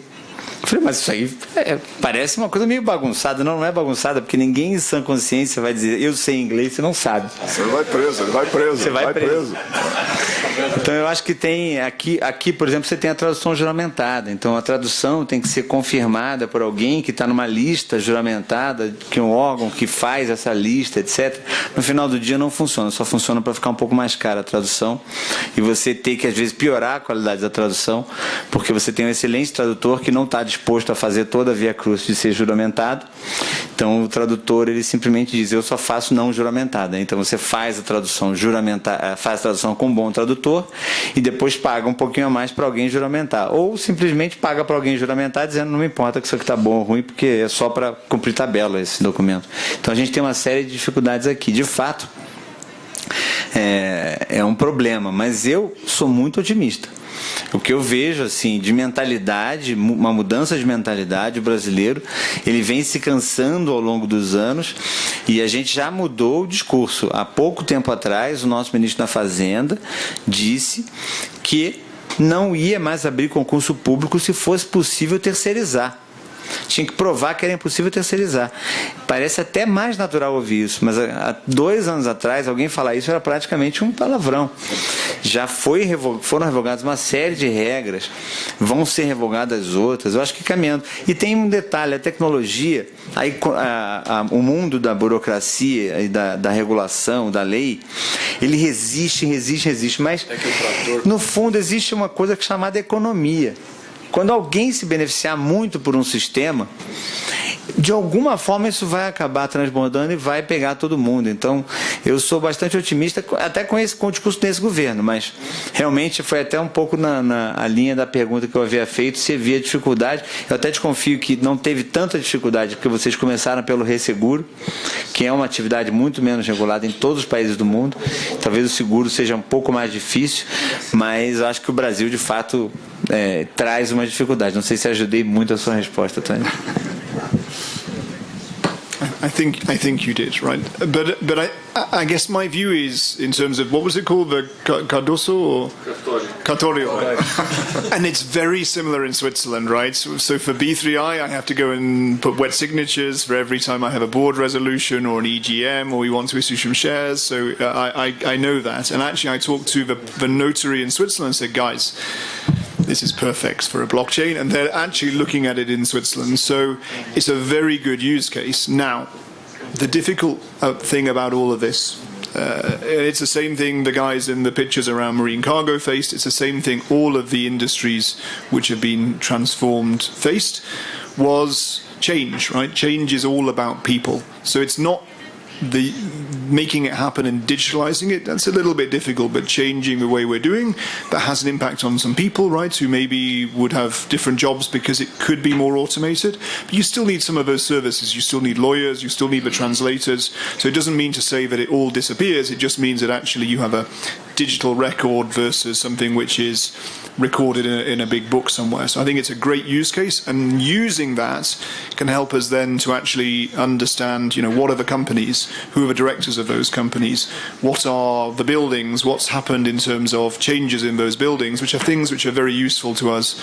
Eu falei, mas isso aí parece uma coisa meio bagunçada. Não é bagunçada, porque ninguém em sã consciência vai dizer, eu sei inglês, você não sabe. Você vai preso, ele vai preso. Você vai preso. Então eu acho que tem, aqui, por exemplo, você tem a tradução juramentada. Então a tradução tem que ser confirmada por alguém que está numa lista juramentada, que é um órgão que faz essa lista, etc. No final do dia não funciona, só funciona para ficar um pouco mais cara a tradução. E você tem que, às vezes, piorar a qualidade da tradução, porque você tem um excelente tradutor que não está disposto a fazer toda a via cruz de ser juramentado. Então o tradutor, ele simplesmente diz, eu só faço não juramentada. Então você faz a tradução juramentada, faz a tradução com um bom tradutor e depois paga um pouquinho a mais para alguém juramentar. Ou simplesmente paga para alguém juramentar dizendo, não me importa que isso aqui está bom ou ruim, porque é só para cumprir tabela esse documento. Então a gente tem uma série de dificuldades aqui. De fato, é um problema, mas eu sou muito otimista. O que eu vejo assim de mentalidade, uma mudança de mentalidade, o brasileiro, ele vem se cansando ao longo dos anos e a gente já mudou o discurso. Há pouco tempo atrás, o nosso ministro da Fazenda disse que não ia mais abrir concurso público se fosse possível terceirizar. Tinha que provar que era impossível terceirizar. Parece até mais natural ouvir isso, mas há 2 anos atrás alguém falar isso era praticamente um palavrão. Já foram revogadas uma série de regras, vão ser revogadas outras, eu acho que caminhando. E tem um detalhe, a tecnologia, o mundo da burocracia e da regulação, da lei, ele resiste, mas no fundo existe uma coisa chamada economia. Quando alguém se beneficiar muito por um sistema, de alguma forma isso vai acabar transbordando e vai pegar todo mundo. Então, eu sou bastante otimista, até com o discurso desse governo, mas realmente foi até um pouco na linha da pergunta que eu havia feito, se havia dificuldade. Eu até desconfio que não teve tanta dificuldade, porque vocês começaram pelo resseguro, que é uma atividade muito menos regulada em todos os países do mundo. Talvez o seguro seja um pouco mais difícil, mas eu acho que o Brasil, de fato, traz uma dificuldade. Não sei se ajudei muito a sua resposta, Tânia. I think you did, right? But I guess my view is in terms of what was it called, the Cardoso or Cartorio, and it's very similar in Switzerland, right? So for B3I, I have to go and put wet signatures for every time I have a board resolution or an EGM or we want to issue some shares. So I know that, and actually I talked to the notary in Switzerland and said, guys, this is perfect for a blockchain, and they're actually looking at it in Switzerland. So it's a very good use case. Now, the difficult thing about all of this, it's the same thing the guys in the pictures around marine cargo faced. It's the same thing all of the industries which have been transformed faced, was change, right? Change is all about people. So it's not the making it happen and digitalizing it, that's a little bit difficult, but changing the way we're doing, that has an impact on some people, right, who maybe would have different jobs because it could be more automated. But you still need some of those services. You still need lawyers, you still need the translators. So it doesn't mean to say that it all disappears, it just means that actually you have a digital record versus something which is recorded in a big book somewhere. So I think it's a great use case, and using that can help us then to actually understand, what are the companies, who are the directors of those companies, what are the buildings, what's happened in terms of changes in those buildings, which are things which are very useful to us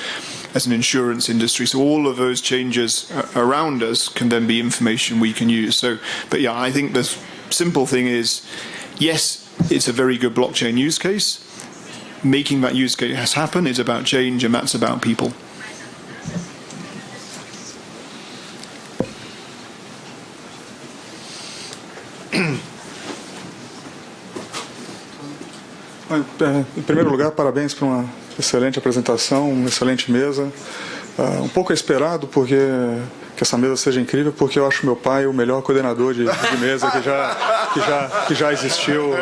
as an insurance industry. So all of those changes around us can then be information we can use. So, but yeah, I think the simple thing is, yes, it's a very good blockchain use case. Making that use case happen is about change, and that's about people. Em primeiro lugar, parabéns por uma excelente apresentação, uma excelente mesa. Um pouco esperado porque que essa mesa seja incrível, porque eu acho meu pai o melhor coordenador de mesa que já existiu.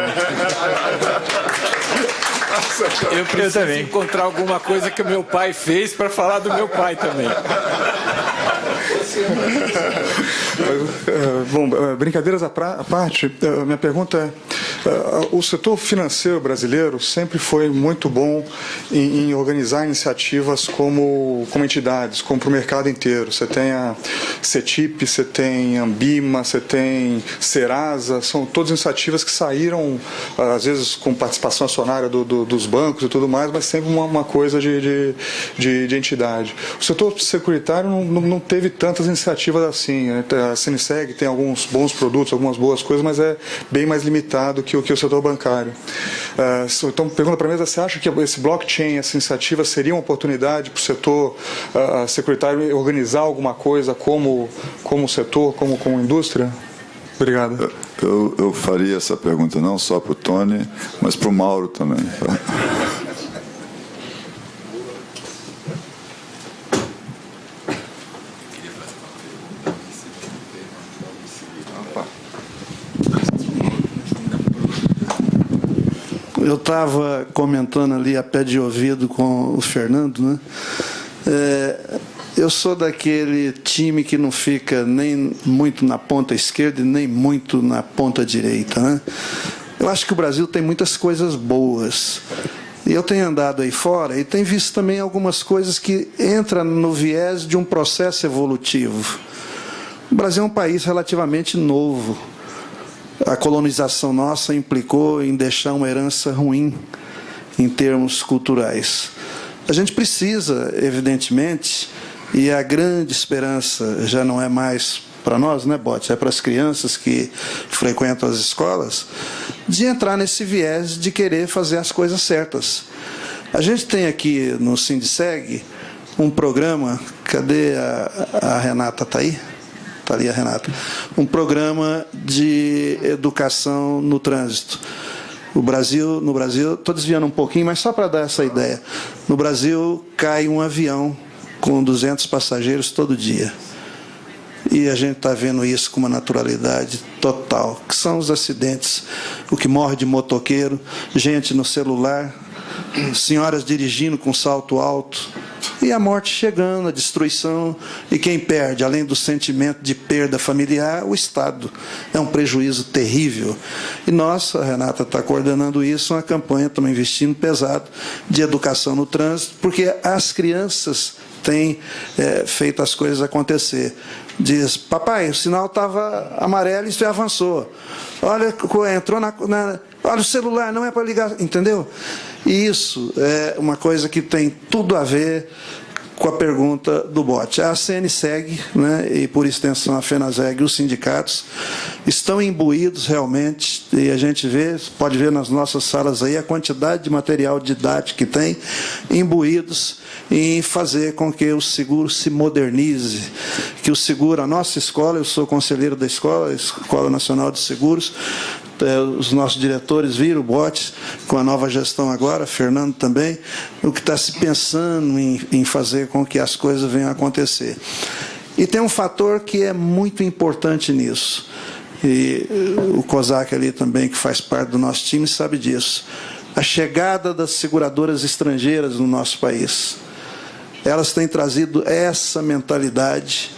Eu preciso encontrar alguma coisa que o meu pai fez para falar do meu pai também. Bom, brincadeiras à parte, minha pergunta é, o setor financeiro brasileiro sempre foi muito bom em organizar iniciativas como entidades, como para o mercado inteiro. Você tem a CETIP, você tem a Ambima, você tem Serasa, são todas iniciativas que saíram, às vezes com participação acionária dos bancos e tudo mais, mas sempre uma coisa de entidade. O setor securitário não teve tantas iniciativas assim, né? A Siniseg tem alguns bons produtos, algumas boas coisas, mas é bem mais limitado que o setor bancário. Então, pergunta para a mesa, você acha que esse blockchain, essa iniciativa, seria uma oportunidade para o setor securitário organizar alguma coisa como setor, como indústria? Obrigado. Eu faria essa pergunta não só para o Tony, mas para o Mauro também. Eu estava comentando ali a pé de ouvido com o Fernando, né? Eu sou daquele time que não fica nem muito na ponta esquerda e nem muito na ponta direita, né? Eu acho que o Brasil tem muitas coisas boas. E eu tenho andado aí fora e tenho visto também algumas coisas que entram no viés de um processo evolutivo. O Brasil é um país relativamente novo. A colonização nossa implicou em deixar uma herança ruim em termos culturais. A gente precisa, evidentemente, e a grande esperança já não é mais para nós, né, Bote? É para as crianças que frequentam as escolas, de entrar nesse viés de querer fazer as coisas certas. A gente tem aqui no Sindiceg um programa, cadê a Renata? Está aí? Está ali a Renata. Um programa de educação no trânsito. No Brasil, estou desviando um pouquinho, mas só para dar essa ideia. No Brasil, cai um avião com 200 passageiros todo dia. E a gente está vendo isso com uma naturalidade total, que são os acidentes, o que morre de motoqueiro, gente no celular, senhoras dirigindo com salto alto, e a morte chegando, a destruição, e quem perde, além do sentimento de perda familiar, o Estado. É um prejuízo terrível. E nós, a Renata está coordenando isso, uma campanha, estamos investindo pesado, de educação no trânsito, porque as crianças têm feito as coisas acontecer. Diz, papai, o sinal estava amarelo e você avançou. Olha, entrou olha o celular, não é para ligar, entendeu? E isso é uma coisa que tem tudo a ver com a pergunta do Bote. A CNSEG, né, e por extensão a FENASEG e os sindicatos estão imbuídos realmente, e a gente pode ver nas nossas salas aí a quantidade de material didático que tem, imbuídos em fazer com que o seguro se modernize, que o seguro, a nossa escola, eu sou conselheiro da escola, a Escola Nacional de Seguros, os nossos diretores viram o Bote com a nova gestão agora, Fernando também, o que está se pensando em fazer com que as coisas venham a acontecer. E tem um fator que é muito importante nisso, e o COSAC ali também, que faz parte do nosso time, sabe disso. A chegada das seguradoras estrangeiras no nosso país. Elas têm trazido essa mentalidade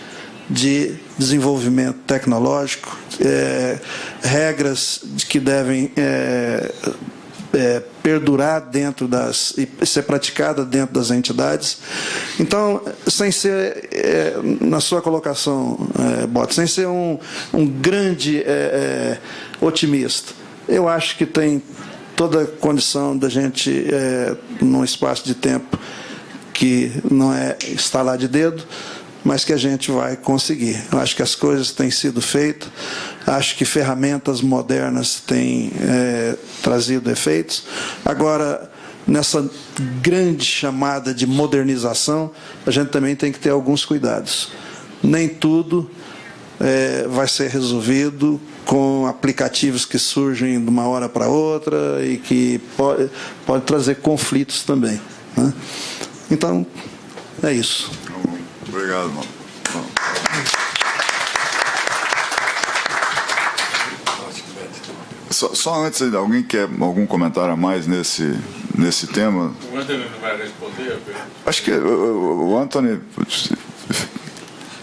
de desenvolvimento tecnológico, regras que devem perdurar dentro e ser praticada dentro das entidades. Então, sem ser, na sua colocação, Bote, sem ser um grande otimista, eu acho que tem toda a condição da gente, num espaço de tempo que não é estalar de dedo, mas que a gente vai conseguir. Eu acho que as coisas têm sido feitas, acho que ferramentas modernas têm trazido efeitos. Agora, nessa grande chamada de modernização, a gente também tem que ter alguns cuidados. Nem tudo vai ser resolvido com aplicativos que surgem de uma hora para outra e que pode trazer conflitos também, né? Então, é isso. Obrigado, mano. Só antes, alguém quer algum comentário a mais nesse tema? O Anthony não vai responder? Acho que o Anthony...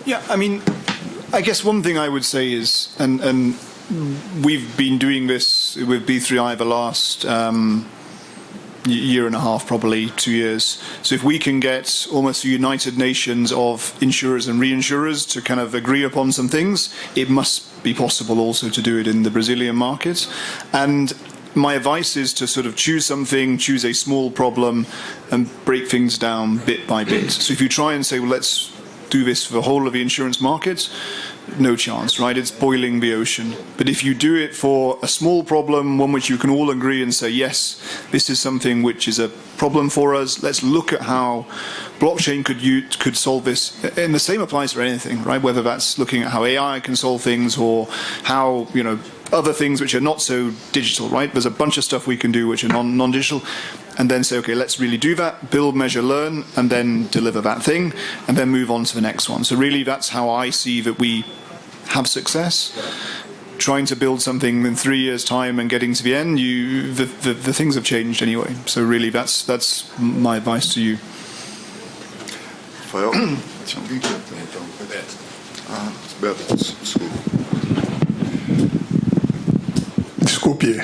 Yeah, I mean, I guess one thing I would say is, and we've been doing this with B3I the last year and a half, probably 2 years. So if we can get almost a United Nations of insurers and reinsurers to kind of agree upon some things, it must be possible also to do it in the Brazilian market. And my advice is to sort of choose something, choose a small problem, and break things down bit by bit. So if you try and say, well, let's do this for the whole of the insurance market, no chance, right? It's boiling the ocean. But if you do it for a small problem, one which you can all agree and say, yes, this is something which is a problem for us, let's look at how blockchain could solve this. And the same applies for anything, right? Whether that's looking at how AI can solve things or how, other things which are not so digital, right? There's a bunch of stuff we can do which are non-digital, and then say, okay, let's really do that, build, measure, learn, and then deliver that thing, and then move on to the next one. So really that's how I see that we have success. Trying to build something in 3 years' time and getting to the end, the things have changed anyway. So really that's my advice to you. Rafael, tinha alguém que ia perguntar uma coisa? Beto, desculpa. Desculpe,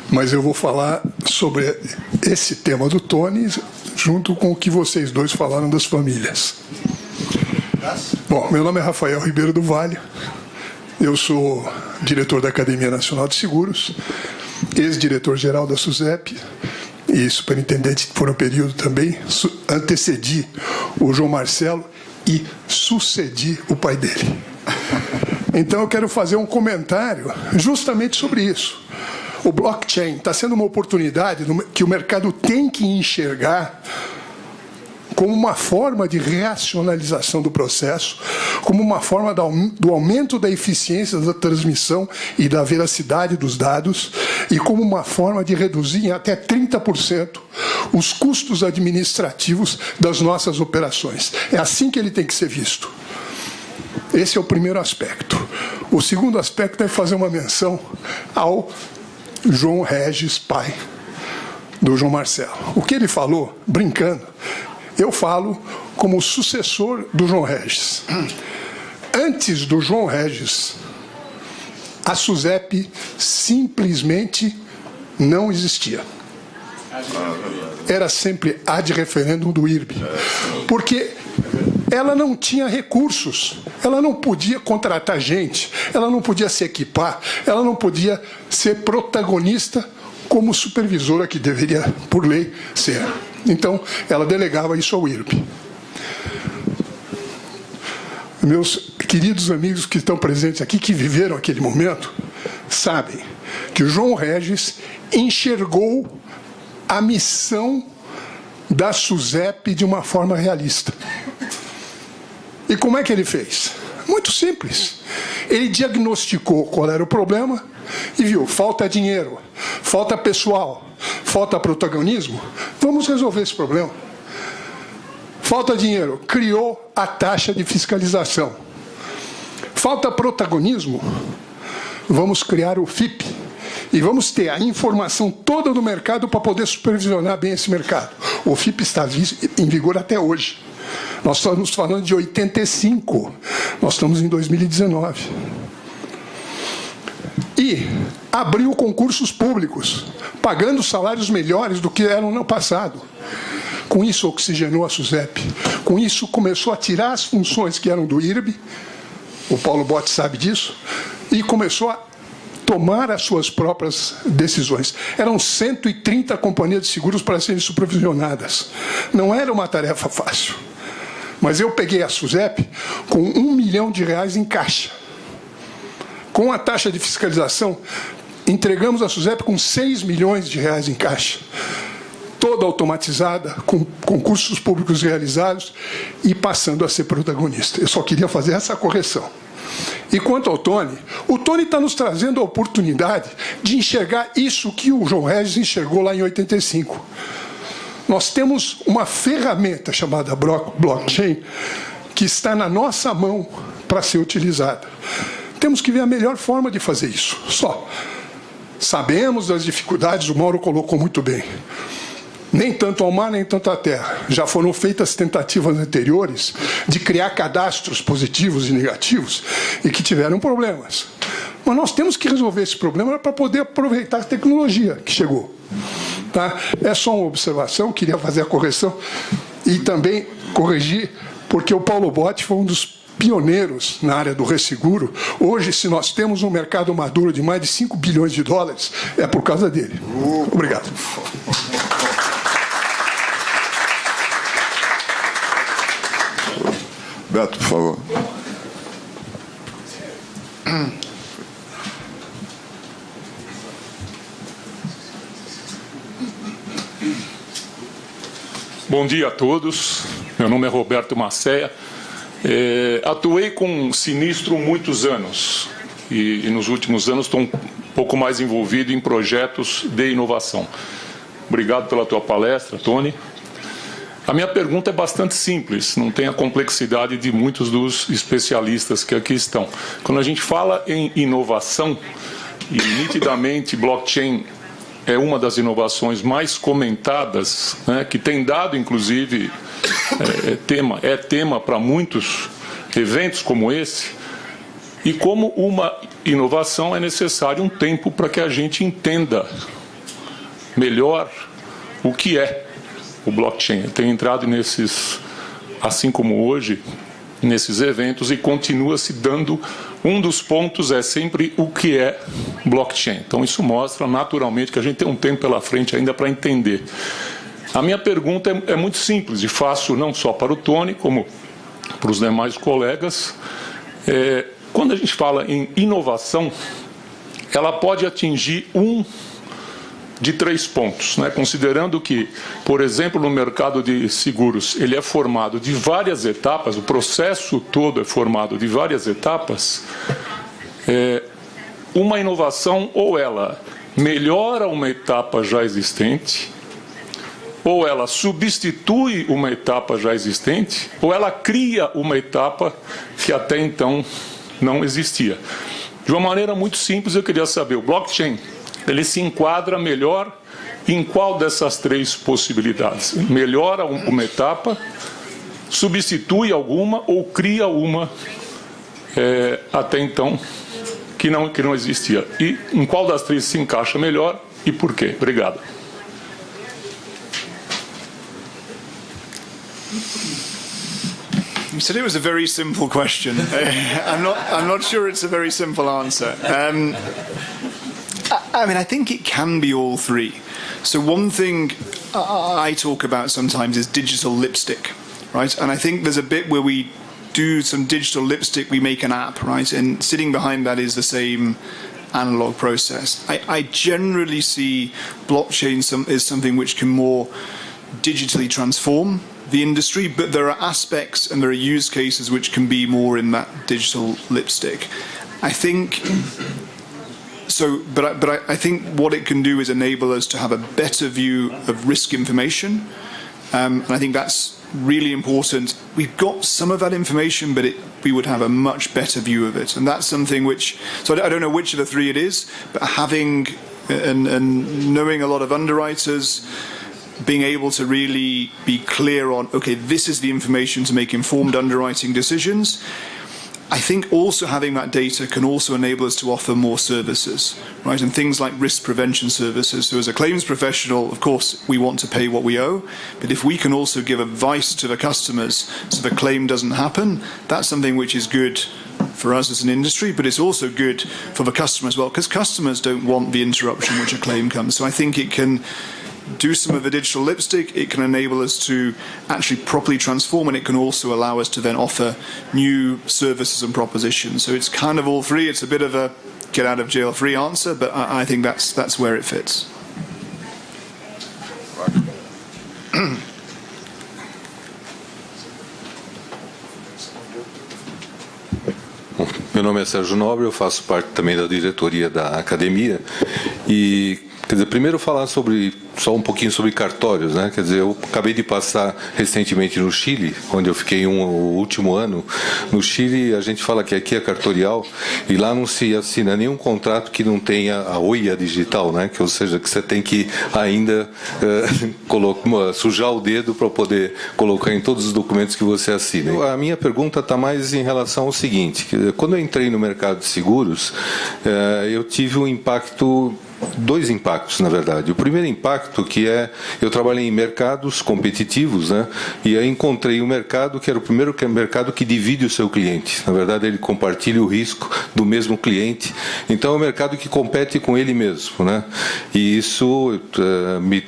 mas eu vou falar sobre esse tema do Tony junto com o que vocês dois falaram das famílias. Bom, meu nome é Rafael Ribeiro do Vale, eu sou diretor da Academia Nacional de Seguros, ex-diretor-geral da SUSEP e superintendente por um período também, antecedi o João Marcelo e sucedi o pai dele. Então eu quero fazer um comentário justamente sobre isso. O blockchain está sendo uma oportunidade que o mercado tem que enxergar como uma forma de racionalização do processo, como uma forma do aumento da eficiência da transmissão e da veracidade dos dados, e como uma forma de reduzir em até 30% os custos administrativos das nossas operações. É assim que ele tem que ser visto. Esse é o primeiro aspecto. O segundo aspecto é fazer uma menção ao João Regis, pai do João Marcelo. O que ele falou, brincando, eu falo como sucessor do João Regis. Antes do João Regis, a SUSEP simplesmente não existia. Era sempre ad referendum do IRB. Porque ela não tinha recursos, ela não podia contratar gente, ela não podia se equipar, ela não podia ser protagonista como supervisora que deveria, por lei, ser. Então, ela delegava isso ao IRB. Meus queridos amigos que estão presentes aqui, que viveram aquele momento, sabem que o João Regis enxergou a missão da SUSEP de uma forma realista. E como é que ele fez? Muito simples. Ele diagnosticou qual era o problema e viu, falta dinheiro, falta pessoal, falta protagonismo, vamos resolver esse problema. Falta dinheiro, criou a taxa de fiscalização. Falta protagonismo, vamos criar o FIP. E vamos ter a informação toda do mercado para poder supervisionar bem esse mercado. O FIP está em vigor até hoje. Nós estamos falando de 85. Nós estamos em 2019. E abriu concursos públicos, pagando salários melhores do que eram no passado. Com isso, oxigenou a SUSEP. Com isso, começou a tirar as funções que eram do IRB. O Paulo Botti sabe disso. E começou a tomar as suas próprias decisões. Eram 130 companhias de seguros para serem supervisionadas. Não era uma tarefa fácil. Mas eu peguei a SUSEP com R$1 milhão em caixa. Com a taxa de fiscalização, entregamos a SUSEP com R$6 milhões em caixa. Toda automatizada, com concursos públicos realizados e passando a ser protagonista. Eu só queria fazer essa correção. E quanto ao Tony, o Tony está nos trazendo a oportunidade de enxergar isso que o João Regis enxergou lá em 85. Nós temos uma ferramenta chamada blockchain que está na nossa mão para ser utilizada. Temos que ver a melhor forma de fazer isso. Só. Sabemos das dificuldades, o Mauro colocou muito bem. Nem tanto ao mar, nem tanto à terra. Já foram feitas tentativas anteriores de criar cadastros positivos e negativos e que tiveram problemas. Mas nós temos que resolver esse problema para poder aproveitar a tecnologia que chegou. Tá? É só uma observação, queria fazer a correção e também corrigir, porque o Paulo Botti foi um dos pioneiros na área do resseguro. Hoje, se nós temos um mercado maduro de mais de 5 bilhões de dólares, é por causa dele. Obrigado. Beto, por favor. Bom dia a todos. Meu nome é Roberto Macéia. Atuei com Sinistro muitos anos e nos últimos anos estou um pouco mais envolvido em projetos de inovação. Obrigado pela tua palestra, Tony. A minha pergunta é bastante simples, não tem a complexidade de muitos dos especialistas que aqui estão. Quando a gente fala em inovação, e nitidamente blockchain é uma das inovações mais comentadas, né, que tem dado, inclusive, tema para muitos eventos como esse, e como uma inovação é necessário um tempo para que a gente entenda melhor o que é o blockchain. Tem entrado nesses, assim como hoje, nesses eventos e continua se dando. Um dos pontos é sempre o que é blockchain. Então isso mostra naturalmente que a gente tem um tempo pela frente ainda para entender. A minha pergunta é muito simples e fácil não só para o Tony, como para os demais colegas. Quando a gente fala em inovação, ela pode atingir de 3 pontos, né? Considerando que, por exemplo, no mercado de seguros, ele é formado de várias etapas, o processo todo é formado de várias etapas, uma inovação ou ela melhora uma etapa já existente, ou ela substitui uma etapa já existente, ou ela cria uma etapa que até então não existia. De uma maneira muito simples, eu queria saber, o blockchain, ele se enquadra melhor em qual dessas 3 possibilidades? Melhora uma etapa, substitui alguma ou cria uma até então que não existia? E em qual das 3 se encaixa melhor e por quê? Obrigado. You said it was a very simple question. I'm not sure it's a very simple answer. I mean, I think it can be all 3. So one thing I talk about sometimes is digital lipstick, right? And I think there's a bit where we do some digital lipstick, we make an app, right? And sitting behind that is the same analog process. I generally see blockchain as something which can more digitally transform the industry, but there are aspects and there are use cases which can be more in that digital lipstick. I think... But I think what it can do is enable us to have a better view of risk information, and I think that's really important. We've got some of that information, but we would have a much better view of it, and that's something which. So I don't know which of the 3 it is, but having and knowing a lot of underwriters, being able to really be clear on, okay, this is the information to make informed underwriting decisions. I think also having that data can also enable us to offer more services, right? And things like risk prevention services. So as a claims professional, of course, we want to pay what we owe, but if we can also give advice to the customers so the claim doesn't happen, that's something which is good for us as an industry, but it's also good for the customer as well, because customers don't want the interruption which a claim comes. So I think it can do some of the digital lipstick, it can enable us to actually properly transform, and it can also allow us to then offer new services and propositions. So it's kind of all 3. It's a bit of a get out of jail free answer, but I think that's where it fits. Meu meu nome é Sérgio Nobre, eu faço parte também da diretoria da academia e, quer dizer, primeiro falar só um pouquinho sobre cartórios, né? Quer dizer, eu acabei de passar recentemente no Chile, onde eu fiquei o último ano. No Chile, a gente fala que aqui é cartorial e lá não se assina nenhum contrato que não tenha a huella digital, né? Que, ou seja, que você tem que ainda sujar o dedo para poder colocar em todos os documentos que você assina. A minha pergunta está mais em relação ao seguinte: quando eu entrei no mercado de seguros, eu tive dois impactos, na verdade. O primeiro impacto que eu trabalhei em mercados competitivos, né? E aí encontrei um mercado que era o primeiro mercado que divide o seu cliente. Na verdade, ele compartilha o risco do mesmo cliente. Então, é um mercado que compete com ele mesmo, né? E isso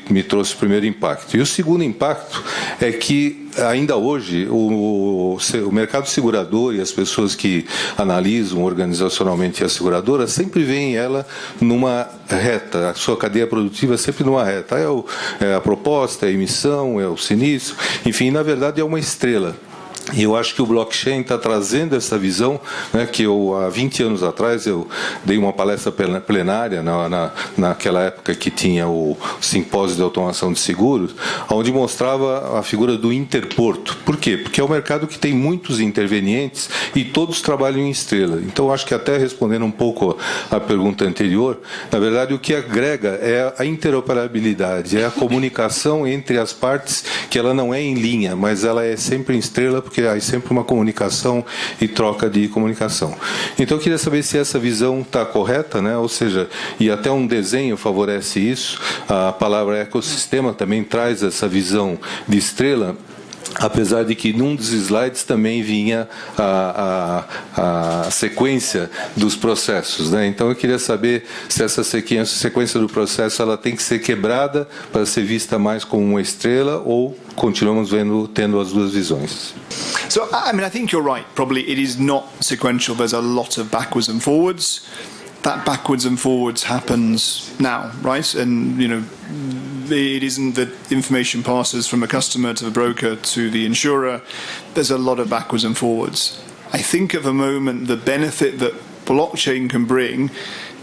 me trouxe o primeiro impacto. E o segundo impacto é que ainda hoje o mercado segurador e as pessoas que analisam organizacionalmente a seguradora sempre veem ela numa reta, a sua cadeia produtiva é sempre numa reta. É a proposta, é a emissão, é o sinistro, enfim, na verdade é uma estrela. E eu acho que o blockchain está trazendo essa visão, né, que há 20 anos atrás, eu dei uma palestra plenária naquela época que tinha o simpósio de automação de seguros, onde mostrava a figura do interporto. Por quê? Porque é um mercado que tem muitos intervenientes e todos trabalham em estrela. Então, eu acho que até respondendo um pouco a pergunta anterior, na verdade, o que agrega é a interoperabilidade, é a comunicação entre as partes, que ela não é em linha, mas ela é sempre em estrela, porque há sempre uma comunicação e troca de comunicação. Então, eu queria saber se essa visão está correta, né? Ou seja, e até um desenho favorece isso, a palavra ecossistema também traz essa visão de estrela, apesar de que num dos slides também vinha a sequência dos processos, né? Então eu queria saber se essa sequência do processo ela tem que ser quebrada para ser vista mais como uma estrela ou continuamos tendo as duas visões. So, I mean, I think you're right. Probably it is not sequential. There's a lot of backwards and forwards. That backwards and forwards happens now, right? And, you know, it isn't that information passes from a customer to the broker to the insurer. There's a lot of backwards and forwards. I think at the moment the benefit that blockchain can bring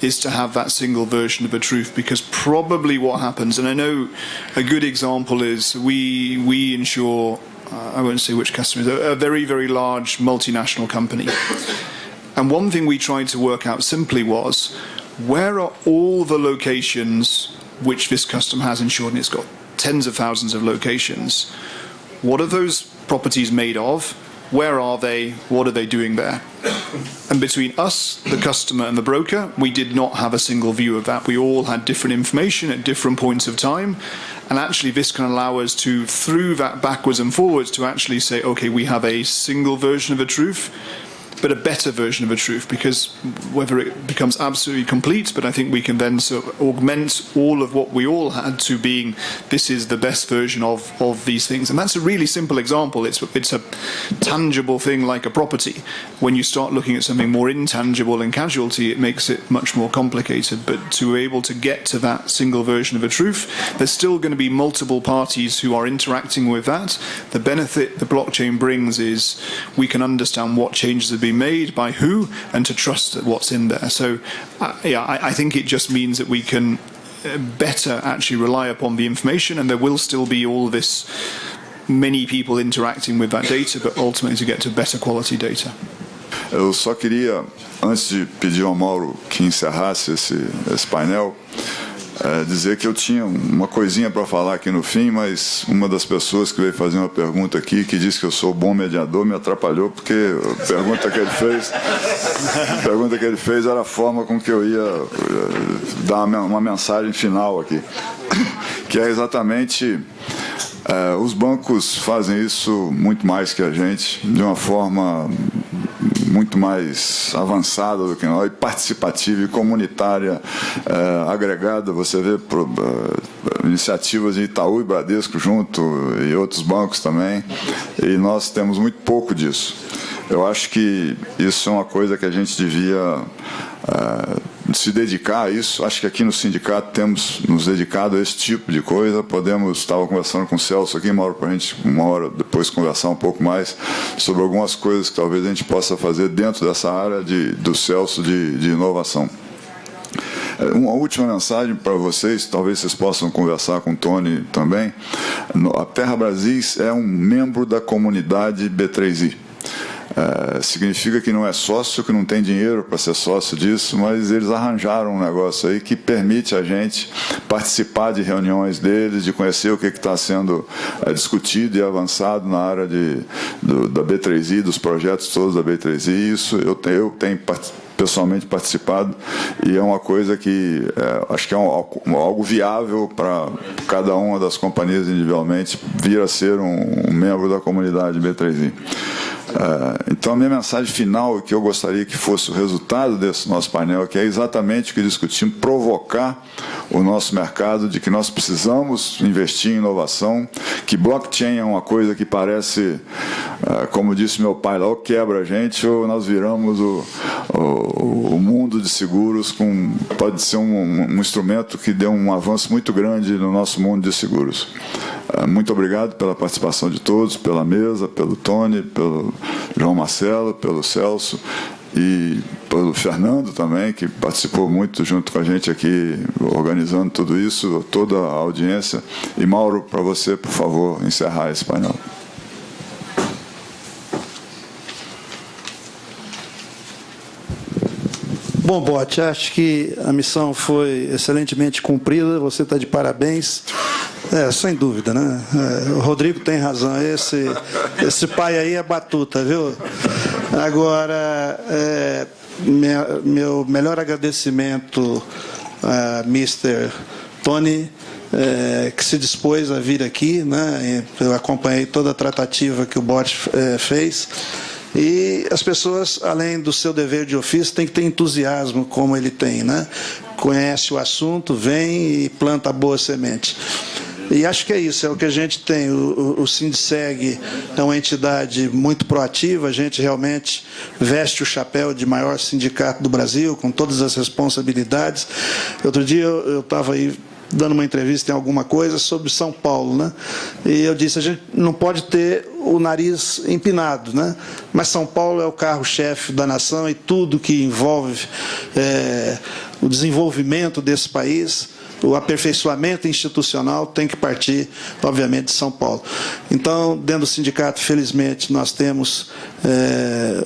is to have that single version of the truth, because probably what happens, and I know a good example is we insure, I won't say which customers, a very, very large multinational company. And one thing we tried to work out simply was, where are all the locations which this customer has insured? And it's got tens of thousands of locations. What are those properties made of? Where are they? What are they doing there? And between us, the customer, and the broker, we did not have a single view of that. We all had different information at different points of time. And actually, this can allow us to, through that backwards and forwards, to actually say, okay, we have a single version of the truth, but a better version of the truth, because whether it becomes absolutely complete, but I think we can then sort of augment all of what we all had to being, this is the best version of these things. And that's a really simple example. It's a tangible thing like a property. When you start looking at something more intangible and casualty, it makes it much more complicated. But to be able to get to that single version of the truth, there's still going to be multiple parties who are interacting with that. The benefit the blockchain brings is we can understand what changes have been made by who, and to trust what's in there. So, I think it just means that we can better actually rely upon the information, and there will still be all this, many people interacting with that data, but ultimately to get to better quality data. Eu só queria, antes de pedir ao Mauro que encerrasse esse painel, dizer que eu tinha uma coisinha para falar aqui no fim, mas uma das pessoas que veio fazer uma pergunta aqui, que disse que eu sou bom mediador, me atrapalhou, porque a pergunta que ele fez era a forma com que eu ia dar uma mensagem final aqui, que é exatamente... os bancos fazem isso muito mais que a gente, de uma forma muito mais avançada do que nós, participativa e comunitária, agregada. Você vê iniciativas de Itaú e Bradesco junto, e outros bancos também, e nós temos muito pouco disso. Eu acho que isso é uma coisa que a gente devia se dedicar a isso. Acho que aqui no sindicato temos nos dedicado a esse tipo de coisa. Estava conversando com o Celso aqui, Mauro, para a gente, uma hora depois, conversar um pouco mais sobre algumas coisas que talvez a gente possa fazer dentro dessa área do Celso de inovação. Uma última mensagem para vocês, talvez vocês possam conversar com o Tony também. A Terra Brasis é um membro da comunidade B3I. Significa que não é sócio, que não tem dinheiro para ser sócio disso, mas eles arranjaram um negócio aí que permite a gente participar de reuniões deles, de conhecer o que está sendo discutido e avançado na área da B3I, dos projetos todos da B3I. Isso eu tenho pessoalmente participado, e é uma coisa que acho que é algo viável para cada uma das companhias individualmente vir a ser um membro da comunidade B3I. Então, a minha mensagem final, que eu gostaria que fosse o resultado desse nosso painel, que é exatamente o que discutimos, provocar o nosso mercado de que nós precisamos investir em inovação, que blockchain é uma coisa que parece, como disse meu pai lá, ou quebra a gente, ou nós viramos o mundo de seguros, pode ser um instrumento que dê um avanço muito grande no nosso mundo de seguros. Muito obrigado pela participação de todos, pela mesa, pelo Tony, pelo João Marcelo, pelo Celso e pelo Fernando também, que participou muito junto com a gente aqui, organizando tudo isso, toda a audiência. E Mauro, para você, por favor, encerrar esse painel. Bom, Botti, acho que a missão foi excelentemente cumprida, você está de parabéns. Sem dúvida, né? O Rodrigo tem razão, esse pai aí é batuta, viu? Agora, meu melhor agradecimento a Mr. Tony, que se dispôs a vir aqui, né? Eu acompanhei toda a tratativa que o Botti fez. E as pessoas, além do seu dever de ofício, têm que ter entusiasmo como ele tem, né? Conhece o assunto, vem e planta a boa semente. E acho que é isso, é o que a gente tem. O Sindseg é uma entidade muito proativa, a gente realmente veste o chapéu de maior sindicato do Brasil, com todas as responsabilidades. Outro dia eu estava aí dando uma entrevista em alguma coisa sobre São Paulo, né? E eu disse, a gente não pode ter o nariz empinado, né? Mas São Paulo é o carro-chefe da nação e tudo que envolve o desenvolvimento desse país, o aperfeiçoamento institucional tem que partir, obviamente, de São Paulo. Então, dentro do sindicato, felizmente, nós temos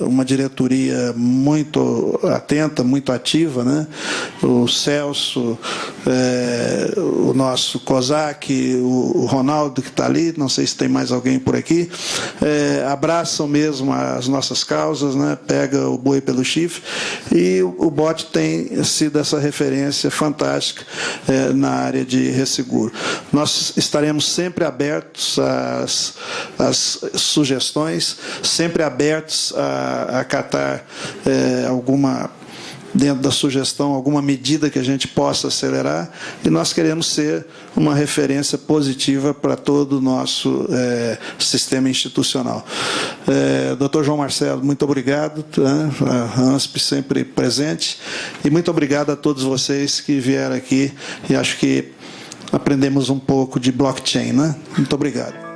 uma diretoria muito atenta, muito ativa, né? O Celso, o nosso COSAC, o Ronaldo, que está ali, não sei se tem mais alguém por aqui, abraçam mesmo as nossas causas, né? Pega o boi pelo chifre, e o Botti tem sido essa referência fantástica na área de resseguro. Nós estaremos sempre abertos às sugestões, sempre abertos a acatar alguma, dentro da sugestão, alguma medida que a gente possa acelerar, e nós queremos ser uma referência positiva para todo o nosso sistema institucional. Dr. João Marcelo, muito obrigado, a ANSP sempre presente, e muito obrigado a todos vocês que vieram aqui, e acho que aprendemos um pouco de blockchain, né? Muito obrigado.